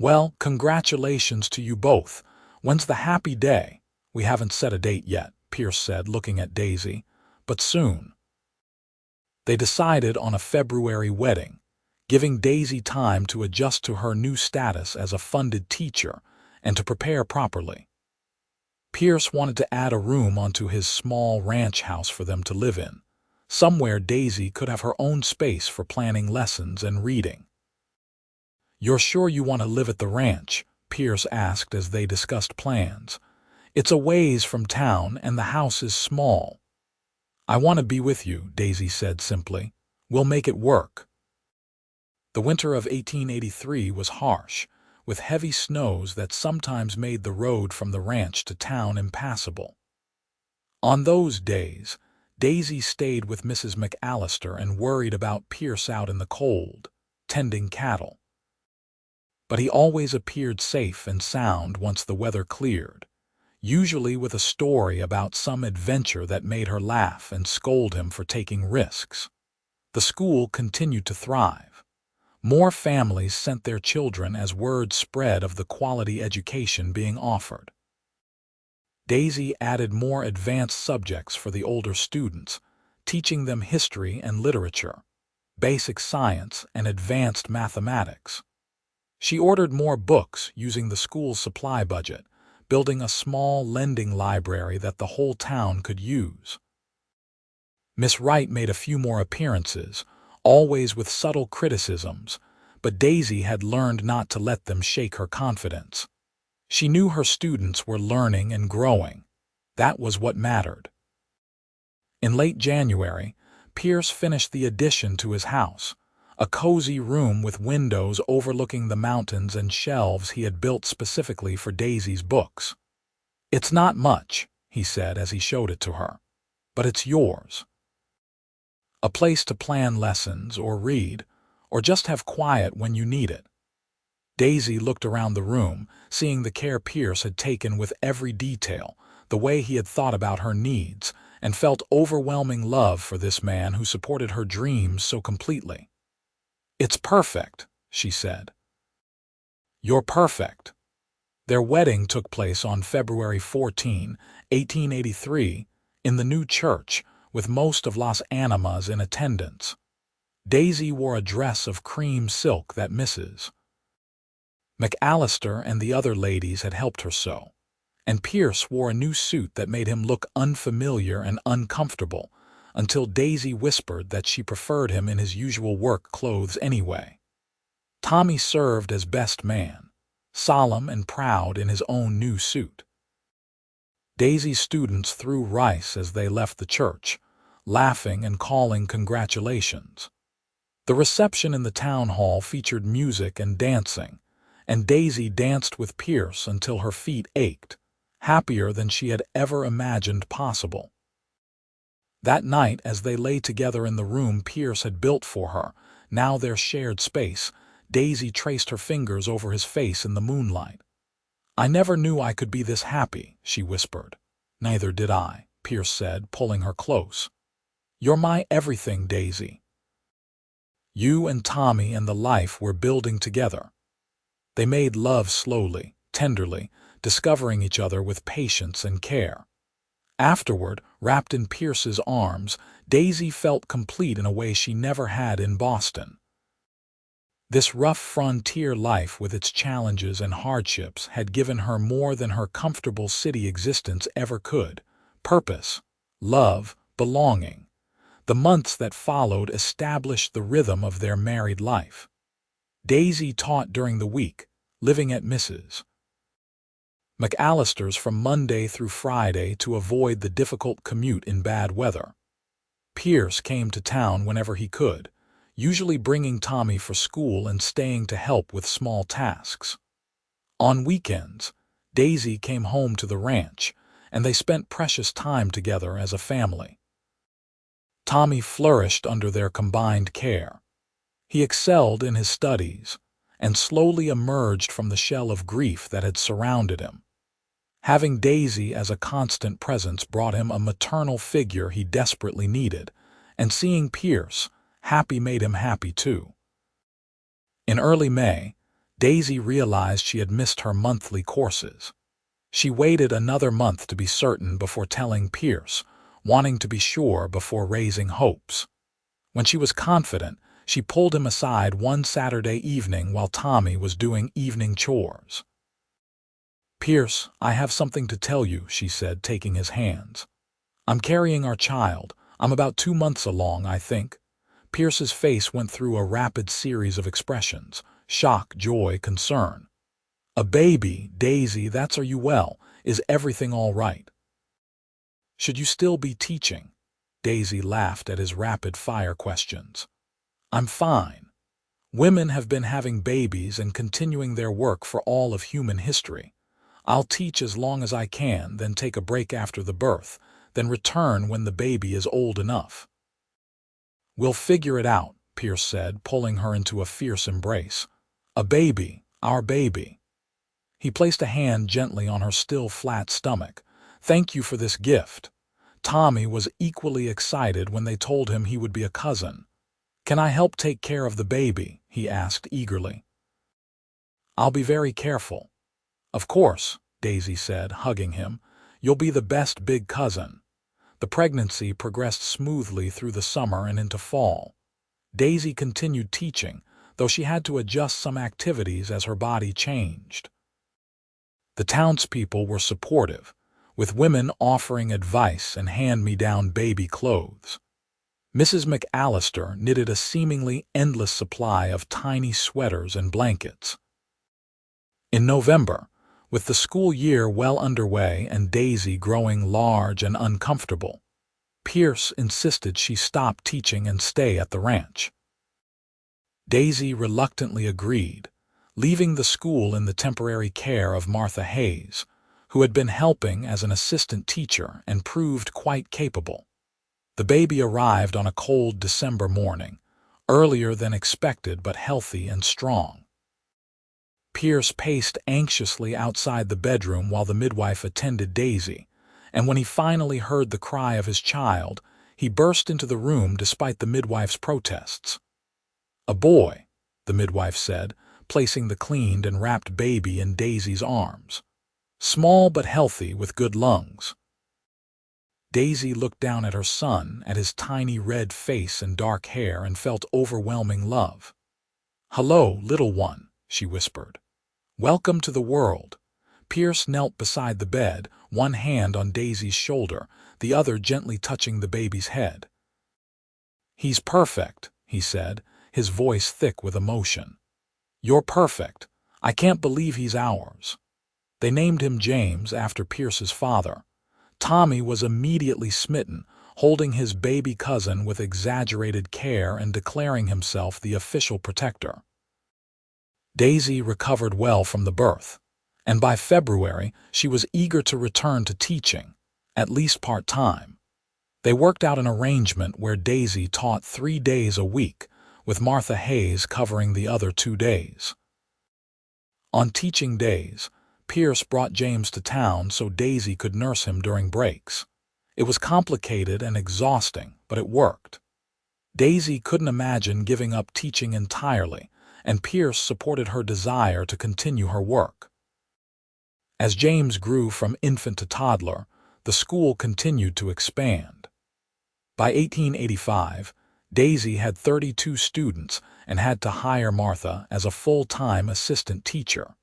"Well, congratulations to you both. When's the happy day?" "We haven't set a date yet," Pierce said, looking at Daisy. "But soon." They decided on a February wedding, giving Daisy time to adjust to her new status as a funded teacher and to prepare properly. Pierce wanted to add a room onto his small ranch house for them to live in, somewhere Daisy could have her own space for planning lessons and reading. "You're sure you want to live at the ranch?" Pierce asked as they discussed plans. "It's a ways from town and the house is small." "I want to be with you," Daisy said simply. "We'll make it work." The winter of 1883 was harsh, with heavy snows that sometimes made the road from the ranch to town impassable. On those days, Daisy stayed with Mrs. McAllister and worried about Pierce out in the cold, tending cattle. but he always appeared safe and sound once the weather cleared, usually with a story about some adventure that made her laugh and scold him for taking risks. The school continued to thrive. More families sent their children as word spread of the quality education being offered. Daisy added more advanced subjects for the older students, teaching them history and literature, basic science, and advanced mathematics. She ordered more books using the school's supply budget, building a small lending library that the whole town could use. Miss Wright made a few more appearances, always with subtle criticisms, but Daisy had learned not to let them shake her confidence. She knew her students were learning and growing. That was what mattered. In late January, Pierce finished the addition to his house, a cozy room with windows overlooking the mountains and shelves he had built specifically for Daisy's books. "It's not much," he said as he showed it to her, "but it's yours. A place to plan lessons or read, or just have quiet when you need it." Daisy looked around the room, seeing the care Pierce had taken with every detail, the way he had thought about her needs, and felt overwhelming love for this man who supported her dreams so completely. "It's perfect," she said. "You're perfect." Their wedding took place on February 14, 1883, in the new church, with most of Las Animas in attendance. Daisy wore a dress of cream silk that Mrs. McAllister and the other ladies had helped her sew, and Pierce wore a new suit that made him look unfamiliar and uncomfortable, until Daisy whispered that she preferred him in his usual work clothes anyway. Tommy served as best man, solemn and proud in his own new suit. Daisy's students threw rice as they left the church, laughing and calling congratulations. The reception in the town hall featured music and dancing, and Daisy danced with Pierce until her feet ached, happier than she had ever imagined possible. That night, as they lay together in the room Pierce had built for her, now their shared space, Daisy traced her fingers over his face in the moonlight. "I never knew I could be this happy," she whispered. "Neither did I," Pierce said, pulling her close. "You're my everything, Daisy. You and Tommy and the life we're building together." They made love slowly, tenderly, discovering each other with patience and care. Afterward, wrapped in Pierce's arms, Daisy felt complete in a way she never had in Boston. This rough frontier life with its challenges and hardships had given her more than her comfortable city existence ever could: purpose, love, belonging. The months that followed established the rhythm of their married life. Daisy taught during the week, living at Mrs. McAllister's from Monday through Friday to avoid the difficult commute in bad weather. Pierce came to town whenever he could, usually bringing Tommy for school and staying to help with small tasks. On weekends, Daisy came home to the ranch, and they spent precious time together as a family. Tommy flourished under their combined care. He excelled in his studies, and slowly emerged from the shell of grief that had surrounded him. Having Daisy as a constant presence brought him a maternal figure he desperately needed, and seeing Pierce happy made him happy too. In early May, Daisy realized she had missed her monthly courses. She waited another month to be certain before telling Pierce, wanting to be sure before raising hopes. When she was confident, she pulled him aside one Saturday evening while Tommy was doing evening chores. "Pierce, I have something to tell you," she said, taking his hands. "I'm carrying our child. I'm about 2 months along, I think." Pierce's face went through a rapid series of expressions: shock, joy, concern. "A baby, Daisy, are you well? Is everything all right?" "Should you still be teaching?" Daisy laughed at his rapid-fire questions. "I'm fine. Women have been having babies and continuing their work for all of human history. I'll teach as long as I can, then take a break after the birth, then return when the baby is old enough." "We'll figure it out," Pierce said, pulling her into a fierce embrace. "A baby, Our baby." He placed a hand gently on her still flat stomach. "Thank you for this gift." Tommy was equally excited when they told him he would be a cousin. "Can I help take care of the baby?" he asked eagerly. "I'll be very careful." "Of course," Daisy said, hugging him. "You'll be the best big cousin." The pregnancy progressed smoothly through the summer and into fall. Daisy continued teaching, though she had to adjust some activities as her body changed. The townspeople were supportive, with women offering advice and hand-me-down baby clothes. Mrs. McAllister knitted a seemingly endless supply of tiny sweaters and blankets. In November, with the school year well underway and Daisy growing large and uncomfortable, Pierce insisted she stop teaching and stay at the ranch. Daisy reluctantly agreed, leaving the school in the temporary care of Martha Hayes, who had been helping as an assistant teacher and proved quite capable. The baby arrived on a cold December morning, earlier than expected but healthy and strong. Pierce paced anxiously outside the bedroom while the midwife attended Daisy, and when he finally heard the cry of his child, he burst into the room despite the midwife's protests. "A boy," the midwife said, placing the cleaned and wrapped baby in Daisy's arms. "Small but healthy with good lungs." Daisy looked down at her son, at his tiny red face and dark hair, and felt overwhelming love. "Hello, little one," she whispered. "Welcome to the world." Pierce knelt beside the bed, one hand on Daisy's shoulder, the other gently touching the baby's head. "He's perfect," he said, his voice thick with emotion. "You're perfect. I can't believe he's ours." They named him James after Pierce's father. Tommy was immediately smitten, holding his baby cousin with exaggerated care and declaring himself the official protector. Daisy recovered well from the birth, and by February she was eager to return to teaching, at least part-time. They worked out an arrangement where Daisy taught 3 days a week, with Martha Hayes covering the other 2 days. On teaching days, Pierce brought James to town so Daisy could nurse him during breaks. It was complicated and exhausting, but it worked. Daisy couldn't imagine giving up teaching entirely, and Pierce supported her desire to continue her work. As James grew from infant to toddler, the school continued to expand. By 1885, Daisy had 32 students and had to hire Martha as a full-time assistant teacher.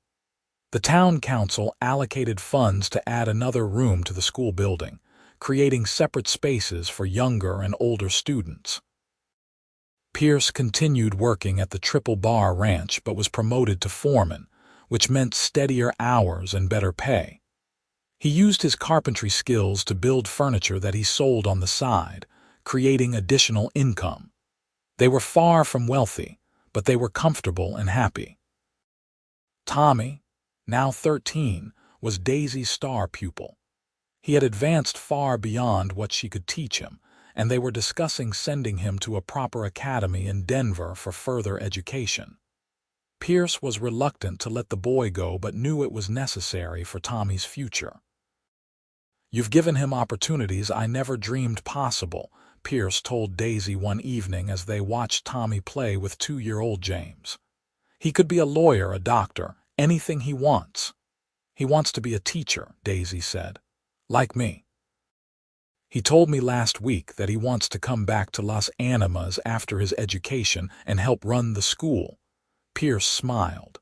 The town council allocated funds to add another room to the school building, creating separate spaces for younger and older students. Pierce continued working at the Triple Bar Ranch but was promoted to foreman, which meant steadier hours and better pay. He used his carpentry skills to build furniture that he sold on the side, creating additional income. They were far from wealthy, but they were comfortable and happy. Tommy, now 13, was Daisy's star pupil. He had advanced far beyond what she could teach him, and they were discussing sending him to a proper academy in Denver for further education. Pierce was reluctant to let the boy go but knew it was necessary for Tommy's future. "You've given him opportunities I never dreamed possible," Pierce told Daisy one evening as they watched Tommy play with 2-year-old James. "He could be a lawyer, a doctor, anything he wants." "He wants to be a teacher," Daisy said. "Like me." "He told me last week that he wants to come back to Las Animas after his education and help run the school." Pierce smiled.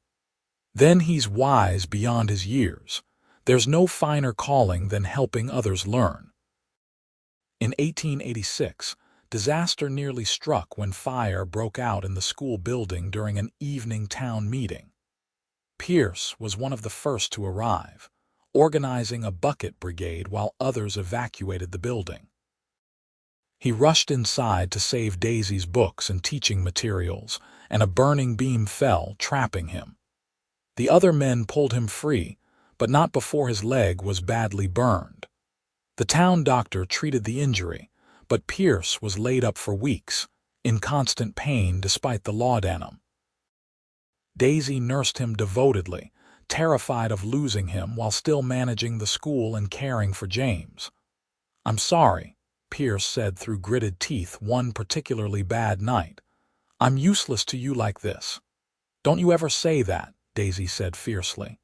"Then he's wise beyond his years. There's no finer calling than helping others learn." In 1886, disaster nearly struck when fire broke out in the school building during an evening town meeting. Pierce was one of the first to arrive, organizing a bucket brigade while others evacuated the building. He rushed inside to save Daisy's books and teaching materials, and a burning beam fell, trapping him. The other men pulled him free, but not before his leg was badly burned. The town doctor treated the injury, but Pierce was laid up for weeks, in constant pain despite the laudanum. Daisy nursed him devotedly, terrified of losing him while still managing the school and caring for James. "I'm sorry," Pierce said through gritted teeth one particularly bad night. "I'm useless to you like this." "Don't you ever say that," Daisy said fiercely.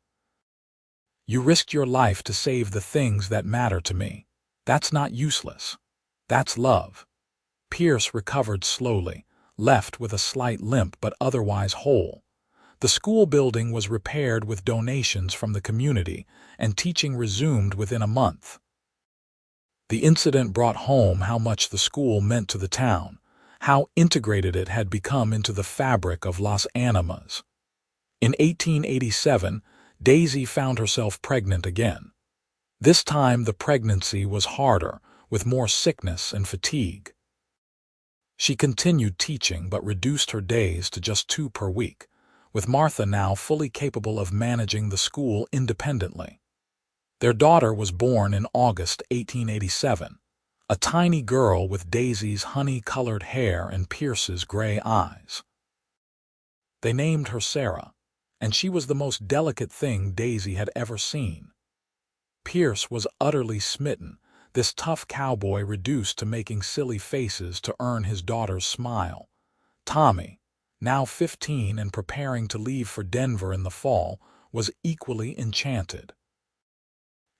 "You risked your life to save the things that matter to me. That's not useless. That's love." Pierce recovered slowly, left with a slight limp but otherwise whole. The school building was repaired with donations from the community, and teaching resumed within a month. The incident brought home how much the school meant to the town, how integrated it had become into the fabric of Las Animas. In 1887, Daisy found herself pregnant again. This time the pregnancy was harder, with more sickness and fatigue. She continued teaching but reduced her days to just 2 per week, with Martha now fully capable of managing the school independently. Their daughter was born in August 1887, a tiny girl with Daisy's honey-colored hair and Pierce's gray eyes. They named her Sarah, and she was the most delicate thing Daisy had ever seen. Pierce was utterly smitten, this tough cowboy reduced to making silly faces to earn his daughter's smile. Tommy, now 15 and preparing to leave for Denver in the fall, was equally enchanted.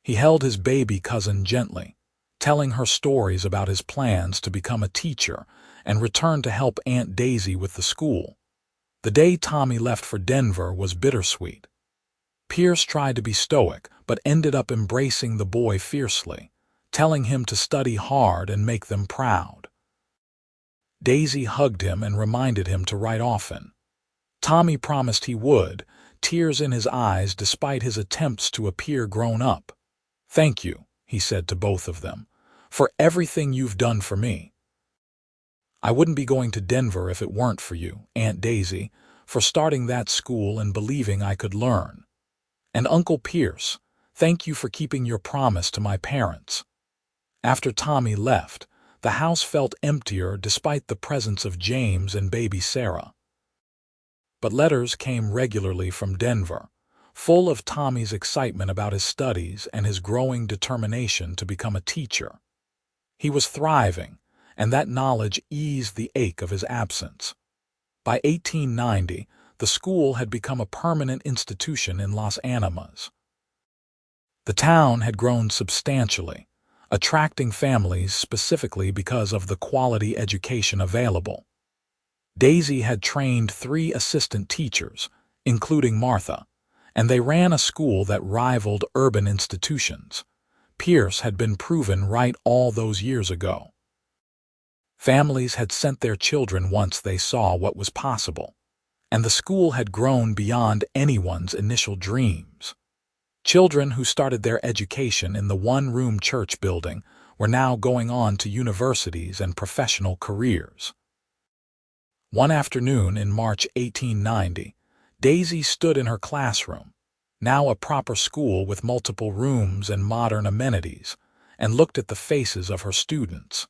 He held his baby cousin gently, telling her stories about his plans to become a teacher and return to help Aunt Daisy with the school. The day Tommy left for Denver was bittersweet. Pierce tried to be stoic, but ended up embracing the boy fiercely, telling him to study hard and make them proud. Daisy hugged him and reminded him to write often. Tommy promised he would, tears in his eyes despite his attempts to appear grown up. "Thank you," he said to both of them, "for everything you've done for me. I wouldn't be going to Denver if it weren't for you, Aunt Daisy, for starting that school and believing I could learn. And Uncle Pierce, thank you for keeping your promise to my parents." After Tommy left, the house felt emptier despite the presence of James and baby Sarah. But letters came regularly from Denver, full of Tommy's excitement about his studies and his growing determination to become a teacher. He was thriving, and that knowledge eased the ache of his absence. By 1890, the school had become a permanent institution in Las Animas. The town had grown substantially, attracting families specifically because of the quality education available. Daisy had trained 3 assistant teachers, including Martha, and they ran a school that rivaled urban institutions. Pierce had been proven right all those years ago. Families had sent their children once they saw what was possible, and the school had grown beyond anyone's initial dreams. Children who started their education in the one-room church building were now going on to universities and professional careers. One afternoon in March 1890, Daisy stood in her classroom, now a proper school with multiple rooms and modern amenities, and looked at the faces of her students.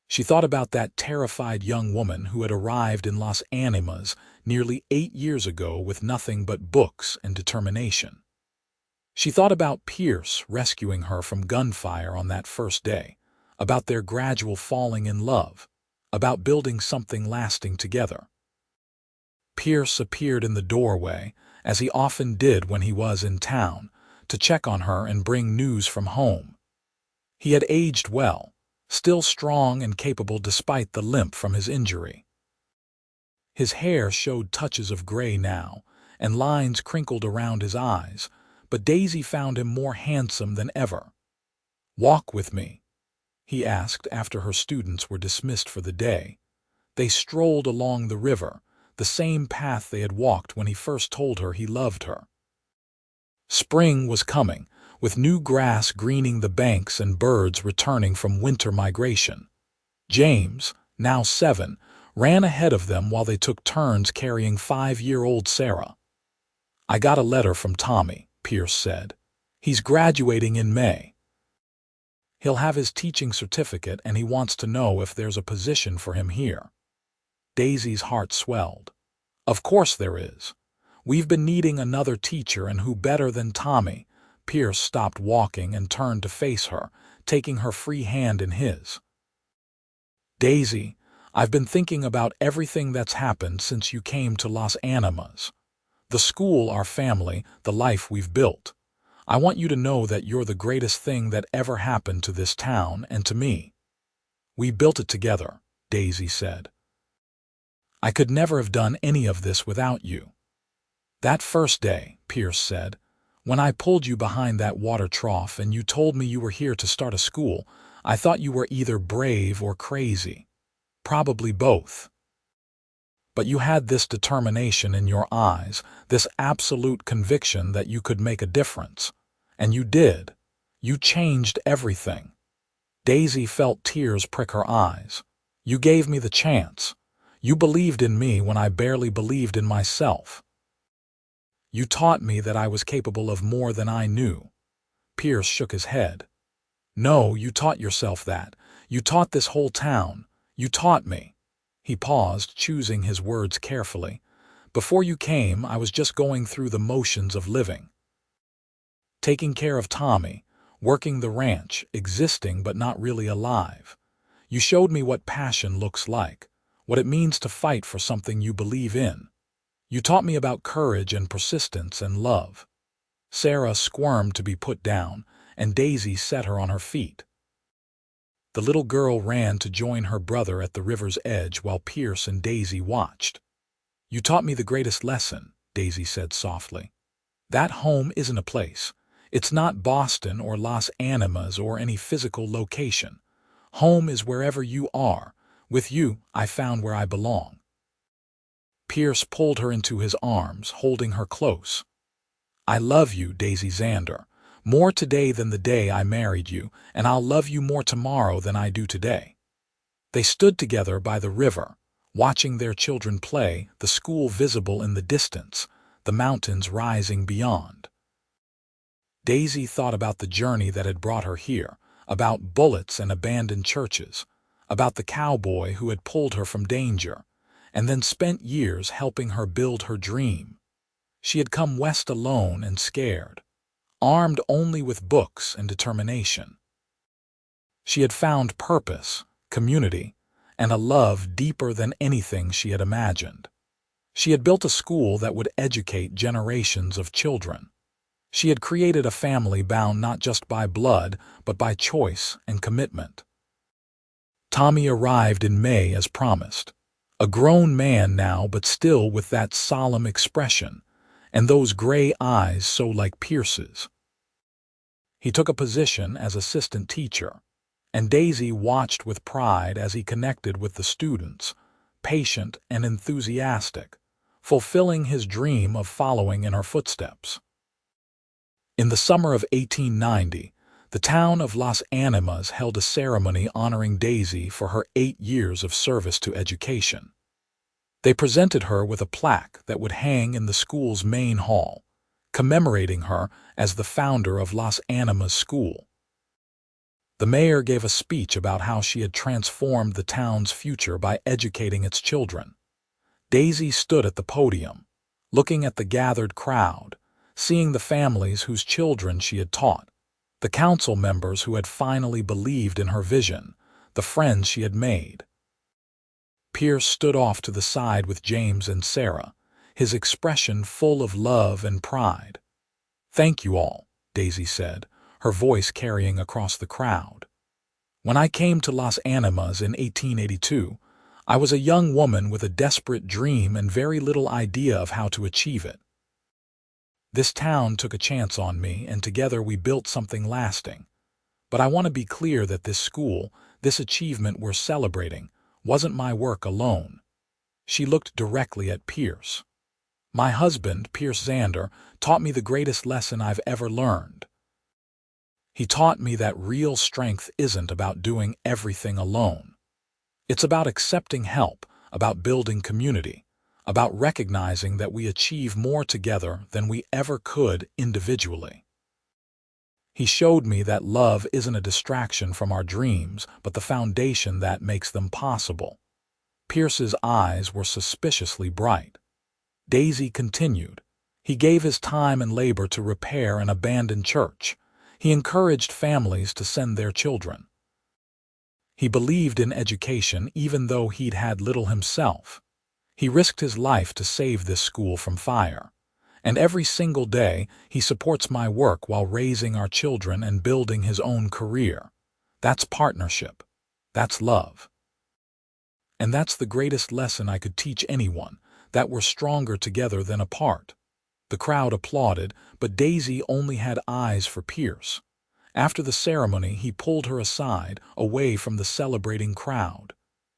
She thought about that terrified young woman who had arrived in Las Animas nearly 8 years ago with nothing but books and determination. She thought about Pierce rescuing her from gunfire on that first day, about their gradual falling in love, about building something lasting together. Pierce appeared in the doorway, as he often did when he was in town, to check on her and bring news from home. He had aged well, still strong and capable despite the limp from his injury. His hair showed touches of gray now, and lines crinkled around his eyes, but Daisy found him more handsome than ever. "Walk with me," he asked after her students were dismissed for the day. They strolled along the river, the same path they had walked when he first told her he loved her. Spring was coming, with new grass greening the banks and birds returning from winter migration. James, now 7, ran ahead of them while they took turns carrying 5-year-old Sarah. "I got a letter from Tommy," Pierce said. "He's graduating in May. He'll have his teaching certificate and he wants to know if there's a position for him here." Daisy's heart swelled. Of course there is. We've been needing another teacher, and who better than Tommy? Pierce stopped walking and turned to face her, taking her free hand in his. Daisy, I've been thinking about everything that's happened since you came to Las Animas. The school, our family, the life we've built. I want you to know that you're the greatest thing that ever happened to this town and to me. We built it together, Daisy said. I could never have done any of this without you. That first day, Pierce said, when I pulled you behind that water trough and you told me you were here to start a school, I thought you were either brave or crazy. Probably both. But you had this determination in your eyes, this absolute conviction that you could make a difference. And you did. You changed everything. Daisy felt tears prick her eyes. You gave me the chance. You believed in me when I barely believed in myself. You taught me that I was capable of more than I knew. Pierce shook his head. No, you taught yourself that. You taught this whole town. You taught me. He paused, choosing his words carefully. Before you came, I was just going through the motions of living. Taking care of Tommy, working the ranch, existing but not really alive. You showed me what passion looks like, what it means to fight for something you believe in. You taught me about courage and persistence and love. Sarah squirmed to be put down, and Daisy set her on her feet. The little girl ran to join her brother at the river's edge while Pierce and Daisy watched. You taught me the greatest lesson, Daisy said softly. That home isn't a place. It's not Boston or Las Animas or any physical location. Home is wherever you are. With you, I found where I belong. Pierce pulled her into his arms, holding her close. I love you, Daisy Xander. More today than the day I married you, and I'll love you more tomorrow than I do today. They stood together by the river, watching their children play, the school visible in the distance, the mountains rising beyond. Daisy thought about the journey that had brought her here, about bullets and abandoned churches, about the cowboy who had pulled her from danger, and then spent years helping her build her dream. She had come west alone and scared, armed only with books and determination. She had found purpose, community, and a love deeper than anything she had imagined. She had built a school that would educate generations of children. She had created a family bound not just by blood, but by choice and commitment. Tommy arrived in May as promised. A grown man now, but still with that solemn expression, and those gray eyes so like Pierce's. He took a position as assistant teacher, and Daisy watched with pride as he connected with the students, patient and enthusiastic, fulfilling his dream of following in her footsteps. In the summer of 1890, the town of Las Animas held a ceremony honoring Daisy for her 8 years of service to education. They presented her with a plaque that would hang in the school's main hall, commemorating her as the founder of Las Animas School. The mayor gave a speech about how she had transformed the town's future by educating its children. Daisy stood at the podium, looking at the gathered crowd, seeing the families whose children she had taught, the council members who had finally believed in her vision, the friends she had made. Pierce stood off to the side with James and Sarah, his expression full of love and pride. Thank you all, Daisy said, her voice carrying across the crowd. When I came to Las Animas in 1882, I was a young woman with a desperate dream and very little idea of how to achieve it. This town took a chance on me, and together we built something lasting. But I want to be clear that this school, this achievement we're celebrating, wasn't my work alone. She looked directly at Pierce. My husband, Pierce Xander, taught me the greatest lesson I've ever learned. He taught me that real strength isn't about doing everything alone. It's about accepting help, about building community, about recognizing that we achieve more together than we ever could individually. He showed me that love isn't a distraction from our dreams, but the foundation that makes them possible. Pierce's eyes were suspiciously bright. Daisy continued. He gave his time and labor to repair an abandoned church. He encouraged families to send their children. He believed in education even though he'd had little himself. He risked his life to save this school from fire. And every single day, he supports my work while raising our children and building his own career. That's partnership. That's love. And that's the greatest lesson I could teach anyone, that we're stronger together than apart. The crowd applauded, but Daisy only had eyes for Pierce. After the ceremony, he pulled her aside, away from the celebrating crowd.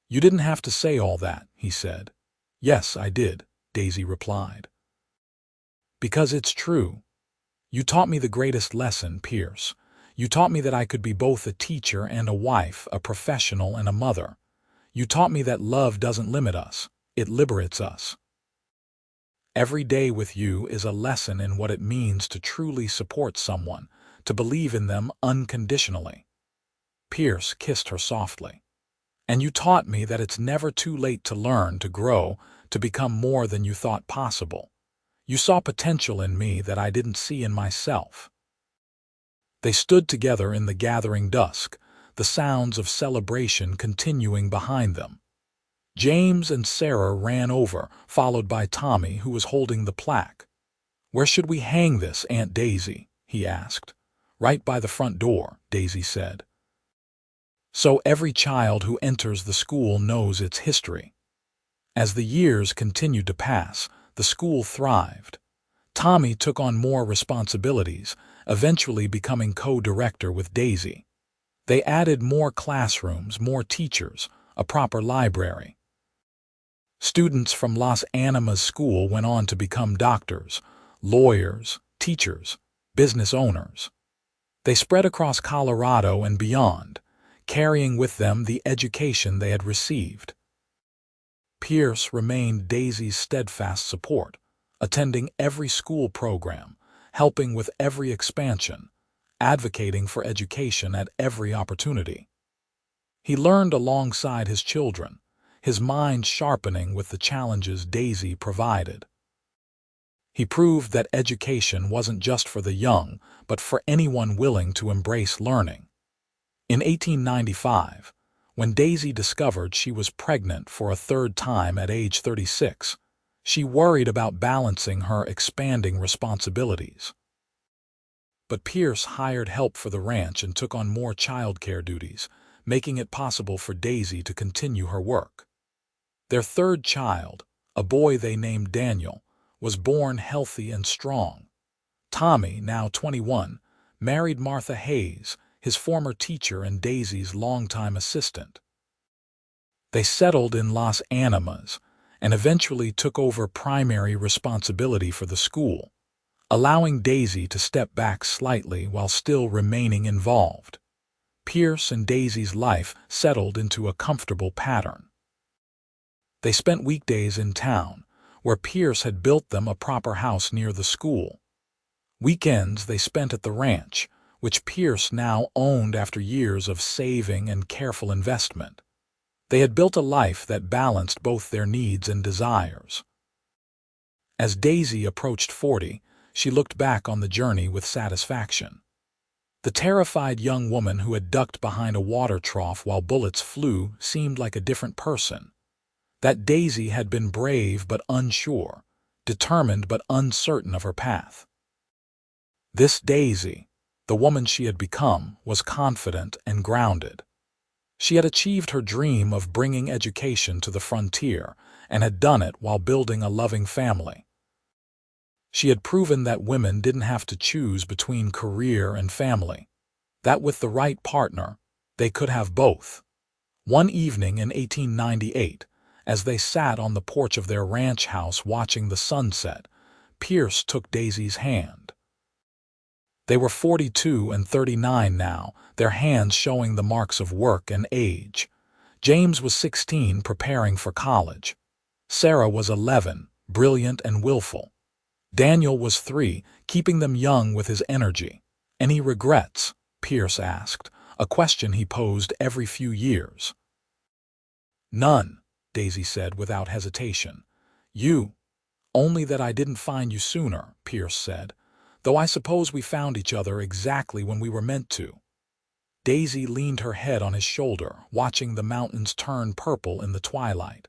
"You didn't have to say all that," he said. "Yes, I did," Daisy replied. "Because it's true. You taught me the greatest lesson, Pierce. You taught me that I could be both a teacher and a wife, a professional and a mother. You taught me that love doesn't limit us, it liberates us. Every day with you is a lesson in what it means to truly support someone, to believe in them unconditionally." Pierce kissed her softly. "And you taught me that it's never too late to learn, to grow, to become more than you thought possible. You saw potential in me that I didn't see in myself." They stood together in the gathering dusk, the sounds of celebration continuing behind them. James and Sarah ran over, followed by Tommy, who was holding the plaque. "Where should we hang this, Aunt Daisy?" he asked. "Right by the front door," Daisy said. "So every child who enters the school knows its history." As the years continued to pass, the school thrived. Tommy took on more responsibilities, eventually becoming co-director with Daisy. They added more classrooms, more teachers, a proper library. Students from Las Animas school went on to become doctors, lawyers, teachers, business owners. They spread across Colorado and beyond, carrying with them the education they had received. Pierce remained Daisy's steadfast support, attending every school program, helping with every expansion, advocating for education at every opportunity. He learned alongside his children, his mind sharpening with the challenges Daisy provided. He proved that education wasn't just for the young, but for anyone willing to embrace learning. In 1895, when Daisy discovered she was pregnant for a third time at age 36, she worried about balancing her expanding responsibilities. But Pierce hired help for the ranch and took on more childcare duties, making it possible for Daisy to continue her work. Their third child, a boy they named Daniel, was born healthy and strong. Tommy, now 21, married Martha Hayes, his former teacher and Daisy's longtime assistant. They settled in Las Animas and eventually took over primary responsibility for the school, allowing Daisy to step back slightly while still remaining involved. Pierce and Daisy's life settled into a comfortable pattern. They spent weekdays in town, where Pierce had built them a proper house near the school. Weekends they spent at the ranch, which Pierce now owned after years of saving and careful investment. They had built a life that balanced both their needs and desires. As Daisy approached 40, she looked back on the journey with satisfaction. The terrified young woman who had ducked behind a water trough while bullets flew seemed like a different person. That Daisy had been brave but unsure, determined but uncertain of her path. This Daisy, the woman she had become, was confident and grounded. She had achieved her dream of bringing education to the frontier and had done it while building a loving family. She had proven that women didn't have to choose between career and family, that with the right partner, they could have both. One evening in 1898, as they sat on the porch of their ranch house watching the sunset, Pierce took Daisy's hand. They were 42 and 39 now, their hands showing the marks of work and age. James was 16, preparing for college. Sarah was 11, brilliant and willful. Daniel was 3, keeping them young with his energy. "Any regrets?" Pierce asked, a question he posed every few years. "None," Daisy said without hesitation. "You?" Only that I didn't find you sooner, Pierce said, though I suppose we found each other exactly when we were meant to. Daisy leaned her head on his shoulder, watching the mountains turn purple in the twilight.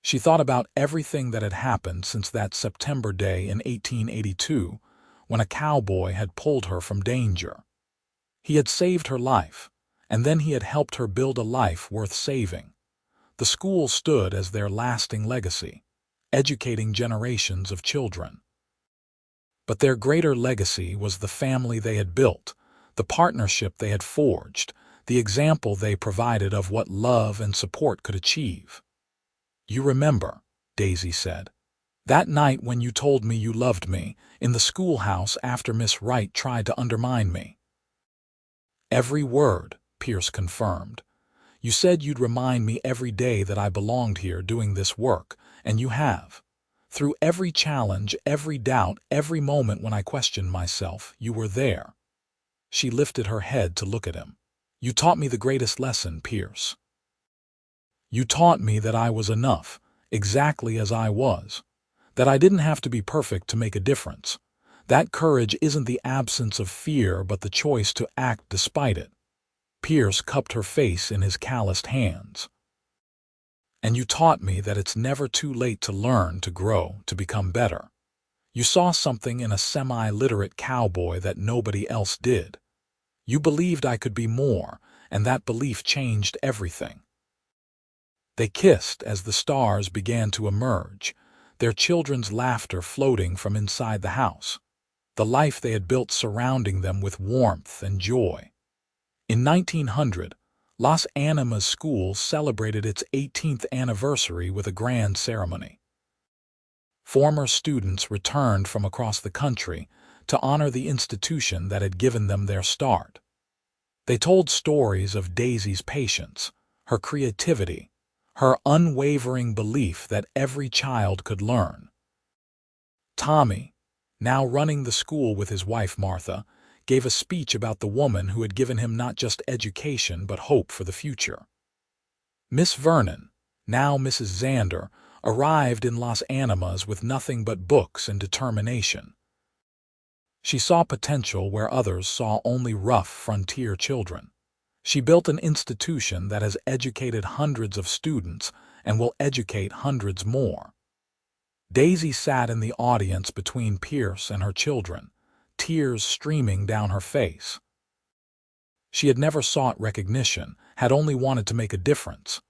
She thought about everything that had happened since that September day in 1882, when a cowboy had pulled her from danger. He had saved her life, and then he had helped her build a life worth saving. The school stood as their lasting legacy, educating generations of children. But their greater legacy was the family they had built, the partnership they had forged, the example they provided of what love and support could achieve. "You remember," Daisy said, "that night when you told me you loved me, in the schoolhouse after Miss Wright tried to undermine me?" "Every word," Pierce confirmed. "You said you'd remind me every day that I belonged here doing this work, and you have. Through every challenge, every doubt, every moment when I questioned myself, you were there." She lifted her head to look at him. "You taught me the greatest lesson, Pierce. You taught me that I was enough, exactly as I was, that I didn't have to be perfect to make a difference. That courage isn't the absence of fear but the choice to act despite it." Pierce cupped her face in his calloused hands. "And you taught me that it's never too late to learn, to grow, to become better. You saw something in a semi-literate cowboy that nobody else did. You believed I could be more, and that belief changed everything." They kissed as the stars began to emerge, their children's laughter floating from inside the house, the life they had built surrounding them with warmth and joy. In 1900, Las Animas School celebrated its 18th anniversary with a grand ceremony. Former students returned from across the country to honor the institution that had given them their start. They told stories of Daisy's patience, her creativity, her unwavering belief that every child could learn. Tommy, now running the school with his wife Martha, gave a speech about the woman who had given him not just education but hope for the future. Miss Vernon, now Mrs. Xander, arrived in Las Animas with nothing but books and determination. She saw potential where others saw only rough frontier children. She built an institution that has educated hundreds of students and will educate hundreds more. Daisy sat in the audience between Pierce and her children, tears streaming down her face. She had never sought recognition, had only wanted to make a difference.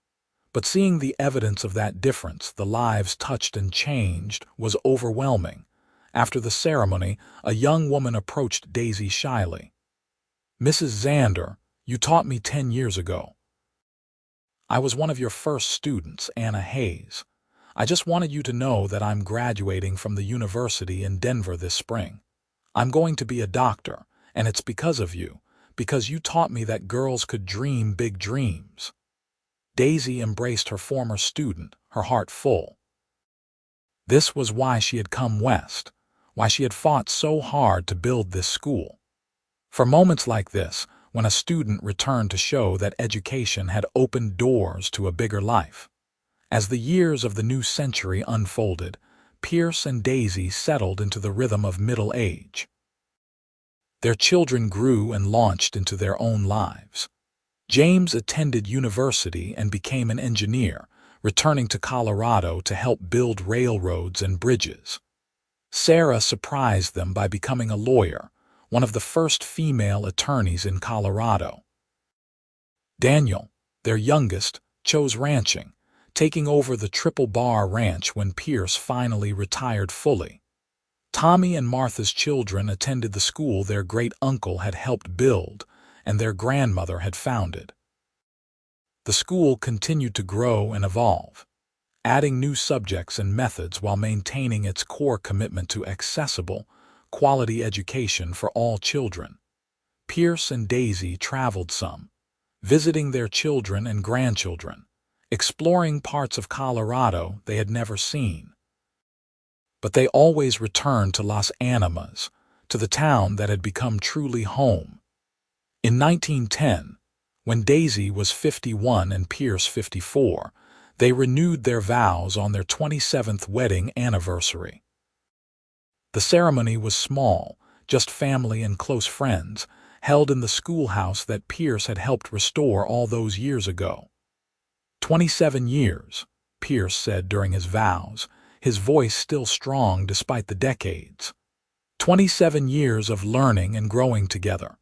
But seeing the evidence of that difference, the lives touched and changed, was overwhelming. After the ceremony, a young woman approached Daisy shyly. "Mrs. Xander, you taught me 10 years ago. I was one of your first students, Anna Hayes. I just wanted you to know that I'm graduating from the university in Denver this spring. I'm going to be a doctor, and it's because of you, because you taught me that girls could dream big dreams." Daisy embraced her former student, her heart full. This was why she had come west, why she had fought so hard to build this school. For moments like this, when a student returned to show that education had opened doors to a bigger life. As the years of the new century unfolded, Pierce and Daisy settled into the rhythm of middle age. Their children grew and launched into their own lives. James attended university and became an engineer, returning to Colorado to help build railroads and bridges. Sarah surprised them by becoming a lawyer, one of the first female attorneys in Colorado. Daniel, their youngest, chose ranching, taking over the Triple Bar Ranch when Pierce finally retired fully. Tommy and Martha's children attended the school their great-uncle had helped build and their grandmother had founded. The school continued to grow and evolve, adding new subjects and methods while maintaining its core commitment to accessible, quality education for all children. Pierce and Daisy traveled some, visiting their children and grandchildren, exploring parts of Colorado they had never seen. But they always returned to Las Animas, to the town that had become truly home. In 1910, when Daisy was 51 and Pierce 54, They renewed their vows on their 27th wedding anniversary. The ceremony was small, just family and close friends, held in the schoolhouse that Pierce had helped restore all those years ago. 27 years, Pierce said during his vows, his voice still strong despite the decades. 27 years of learning and growing together.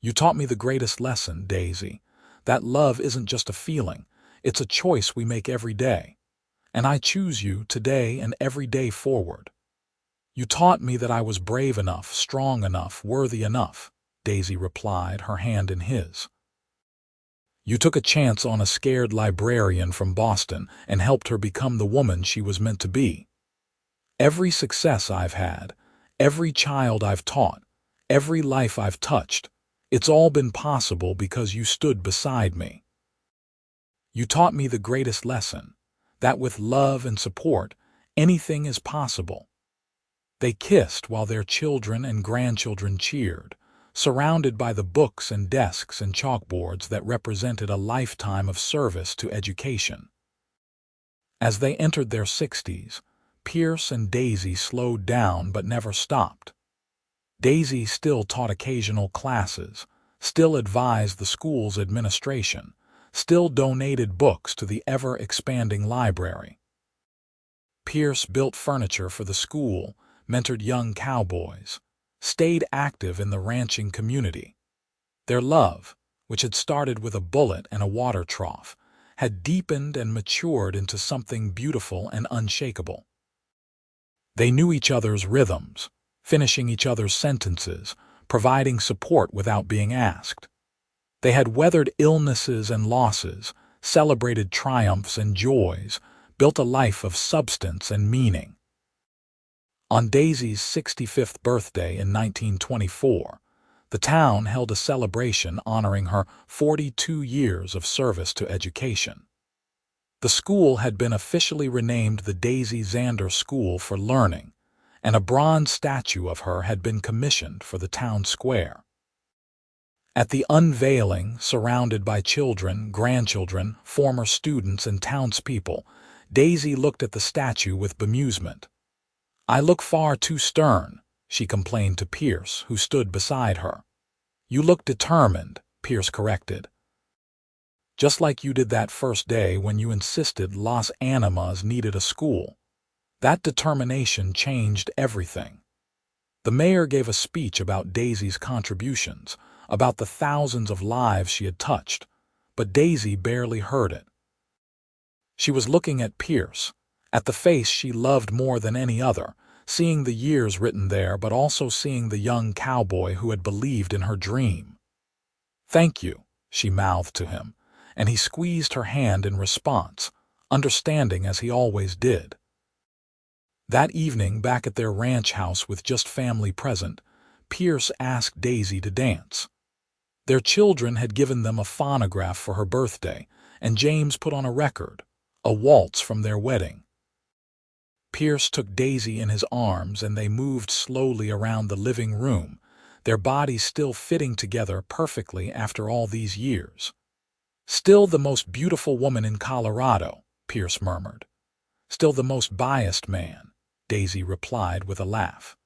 You taught me the greatest lesson, Daisy, that love isn't just a feeling, it's a choice we make every day. And I choose you today and every day forward. You taught me that I was brave enough, strong enough, worthy enough, Daisy replied, her hand in his. You took a chance on a scared librarian from Boston and helped her become the woman she was meant to be. Every success I've had, every child I've taught, every life I've touched, it's all been possible because you stood beside me. You taught me the greatest lesson, that with love and support, anything is possible. They kissed while their children and grandchildren cheered, surrounded by the books and desks and chalkboards that represented a lifetime of service to education. As they entered their 60s, Pierce and Daisy slowed down but never stopped. Daisy still taught occasional classes, still advised the school's administration, still donated books to the ever-expanding library. Pierce built furniture for the school, mentored young cowboys, stayed active in the ranching community. Their love, which had started with a bullet and a water trough, had deepened and matured into something beautiful and unshakable. They knew each other's rhythms, finishing each other's sentences, providing support without being asked. They had weathered illnesses and losses, celebrated triumphs and joys, built a life of substance and meaning. On Daisy's 65th birthday in 1924, the town held a celebration honoring her 42 years of service to education. The school had been officially renamed the Pierce Xander School for Learning, and a bronze statue of her had been commissioned for the town square. At the unveiling, surrounded by children, grandchildren, former students, and townspeople, Daisy looked at the statue with bemusement. "I look far too stern," she complained to Pierce, who stood beside her. "You look determined," Pierce corrected. "Just like you did that first day when you insisted Las Animas needed a school. That determination changed everything." The mayor gave a speech about Daisy's contributions, about the thousands of lives she had touched, but Daisy barely heard it. She was looking at Pierce, at the face she loved more than any other, seeing the years written there but also seeing the young cowboy who had believed in her dream. "Thank you," she mouthed to him, and he squeezed her hand in response, understanding as he always did. That evening, back at their ranch house with just family present, Pierce asked Daisy to dance. Their children had given them a phonograph for her birthday, and James put on a record, a waltz from their wedding. Pierce took Daisy in his arms and they moved slowly around the living room, their bodies still fitting together perfectly after all these years. "Still the most beautiful woman in Colorado," Pierce murmured. "Still the most biased man," Daisy replied with a laugh.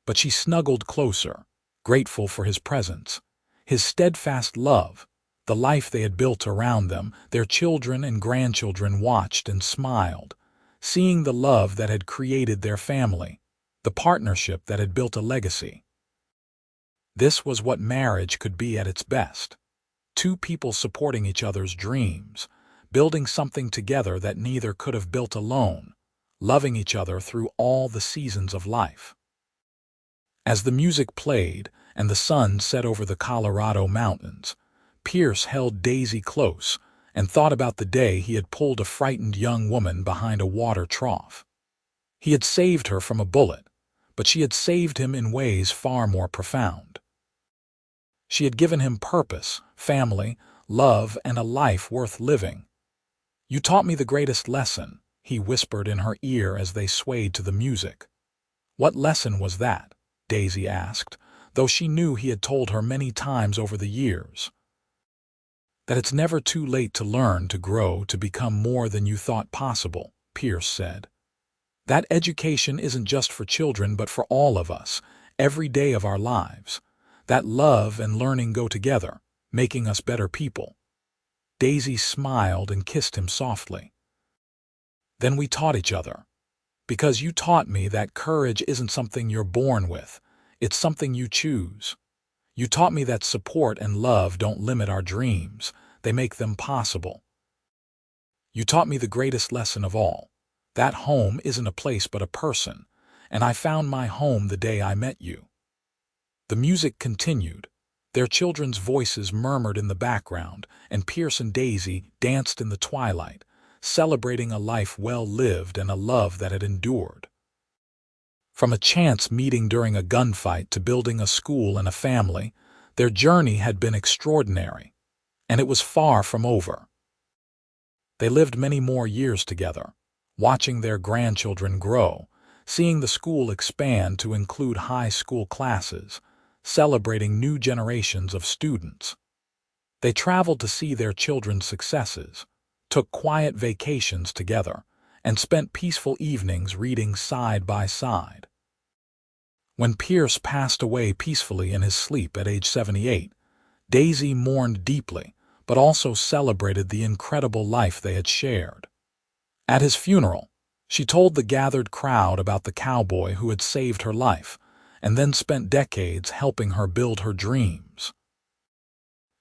But she snuggled closer, grateful for his presence, his steadfast love, the life they had built around them. Their children and grandchildren watched and smiled, seeing the love that had created their family, the partnership that had built a legacy. This was what marriage could be at its best. Two people supporting each other's dreams, building something together that neither could have built alone, loving each other through all the seasons of life. As the music played and the sun set over the Colorado mountains, Pierce held Daisy close and thought about the day he had pulled a frightened young woman behind a water trough. He had saved her from a bullet, but she had saved him in ways far more profound. She had given him purpose, family, love, and a life worth living. "You taught me the greatest lesson," he whispered in her ear as they swayed to the music. "What lesson was that?" Daisy asked, though she knew he had told her many times over the years. That it's never too late to learn, to grow, to become more than you thought possible, Pierce said. That education isn't just for children but for all of us, every day of our lives. That love and learning go together, making us better people. Daisy smiled and kissed him softly. Then we taught each other. Because you taught me that courage isn't something you're born with, it's something you choose. You taught me that support and love don't limit our dreams, they make them possible. You taught me the greatest lesson of all, that home isn't a place but a person, and I found my home the day I met you. The music continued. Their children's voices murmured in the background, and Pierce and Daisy danced in the twilight, celebrating a life well lived and a love that had endured. From a chance meeting during a gunfight to building a school and a family, their journey had been extraordinary, and it was far from over. They lived many more years together, watching their grandchildren grow, seeing the school expand to include high school classes, celebrating new generations of students. They traveled to see their children's successes, took quiet vacations together, and spent peaceful evenings reading side by side. When Pierce passed away peacefully in his sleep at age 78, Daisy mourned deeply, but also celebrated the incredible life they had shared. At his funeral, she told the gathered crowd about the cowboy who had saved her life, and then spent decades helping her build her dreams.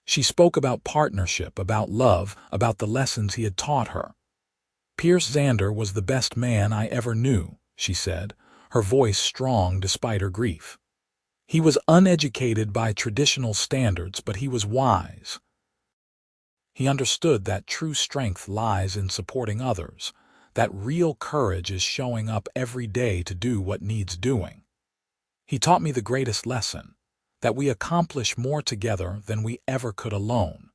She spoke about partnership, about love, about the lessons he had taught her. Pierce Xander was the best man I ever knew, she said, her voice strong despite her grief. He was uneducated by traditional standards, but he was wise. He understood that true strength lies in supporting others, that real courage is showing up every day to do what needs doing. He taught me the greatest lesson, that we accomplish more together than we ever could alone.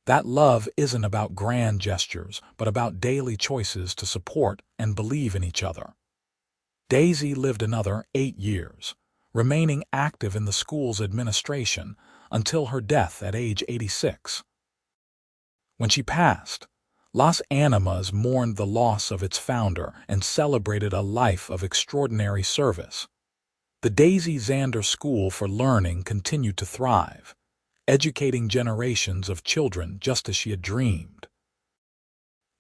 That love isn't about grand gestures, but about daily choices to support and believe in each other. Daisy lived another 8 years, remaining active in the school's administration until her death at age 86. When she passed, Las Animas mourned the loss of its founder and celebrated a life of extraordinary service. The Daisy Xander School for Learning continued to thrive, educating generations of children just as she had dreamed.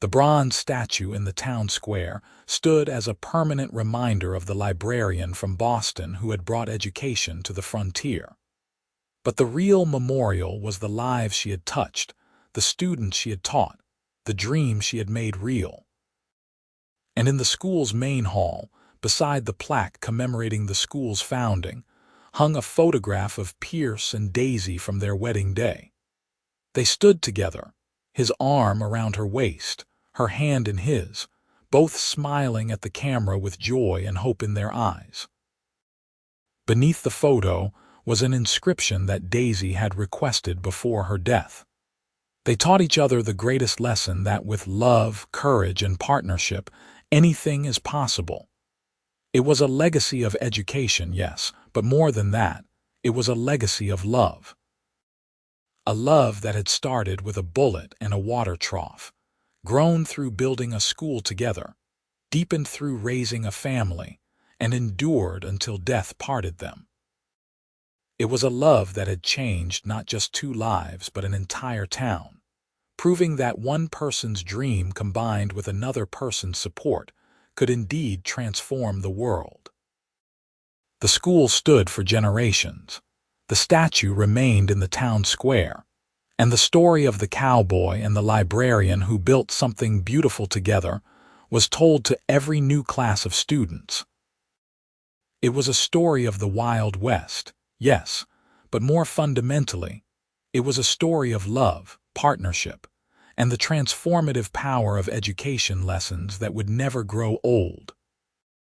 The bronze statue in the town square stood as a permanent reminder of the librarian from Boston who had brought education to the frontier. But the real memorial was the lives she had touched, the students she had taught, the dreams she had made real. And in the school's main hall, beside the plaque commemorating the school's founding, hung a photograph of Pierce and Daisy from their wedding day. They stood together, his arm around her waist, her hand in his, both smiling at the camera with joy and hope in their eyes. Beneath the photo was an inscription that Daisy had requested before her death. They taught each other the greatest lesson, that with love, courage, and partnership, anything is possible. It was a legacy of education, yes, but more than that, it was a legacy of love. A love that had started with a bullet and a water trough, grown through building a school together, deepened through raising a family, and endured until death parted them. It was a love that had changed not just 2 lives but an entire town, proving that one person's dream combined with another person's support could indeed transform the world. The school stood for generations. The statue remained in the town square, and the story of the cowboy and the librarian who built something beautiful together was told to every new class of students. It was a story of the Wild West, yes, but more fundamentally, it was a story of love, partnership, and the transformative power of education lessons that would never grow old.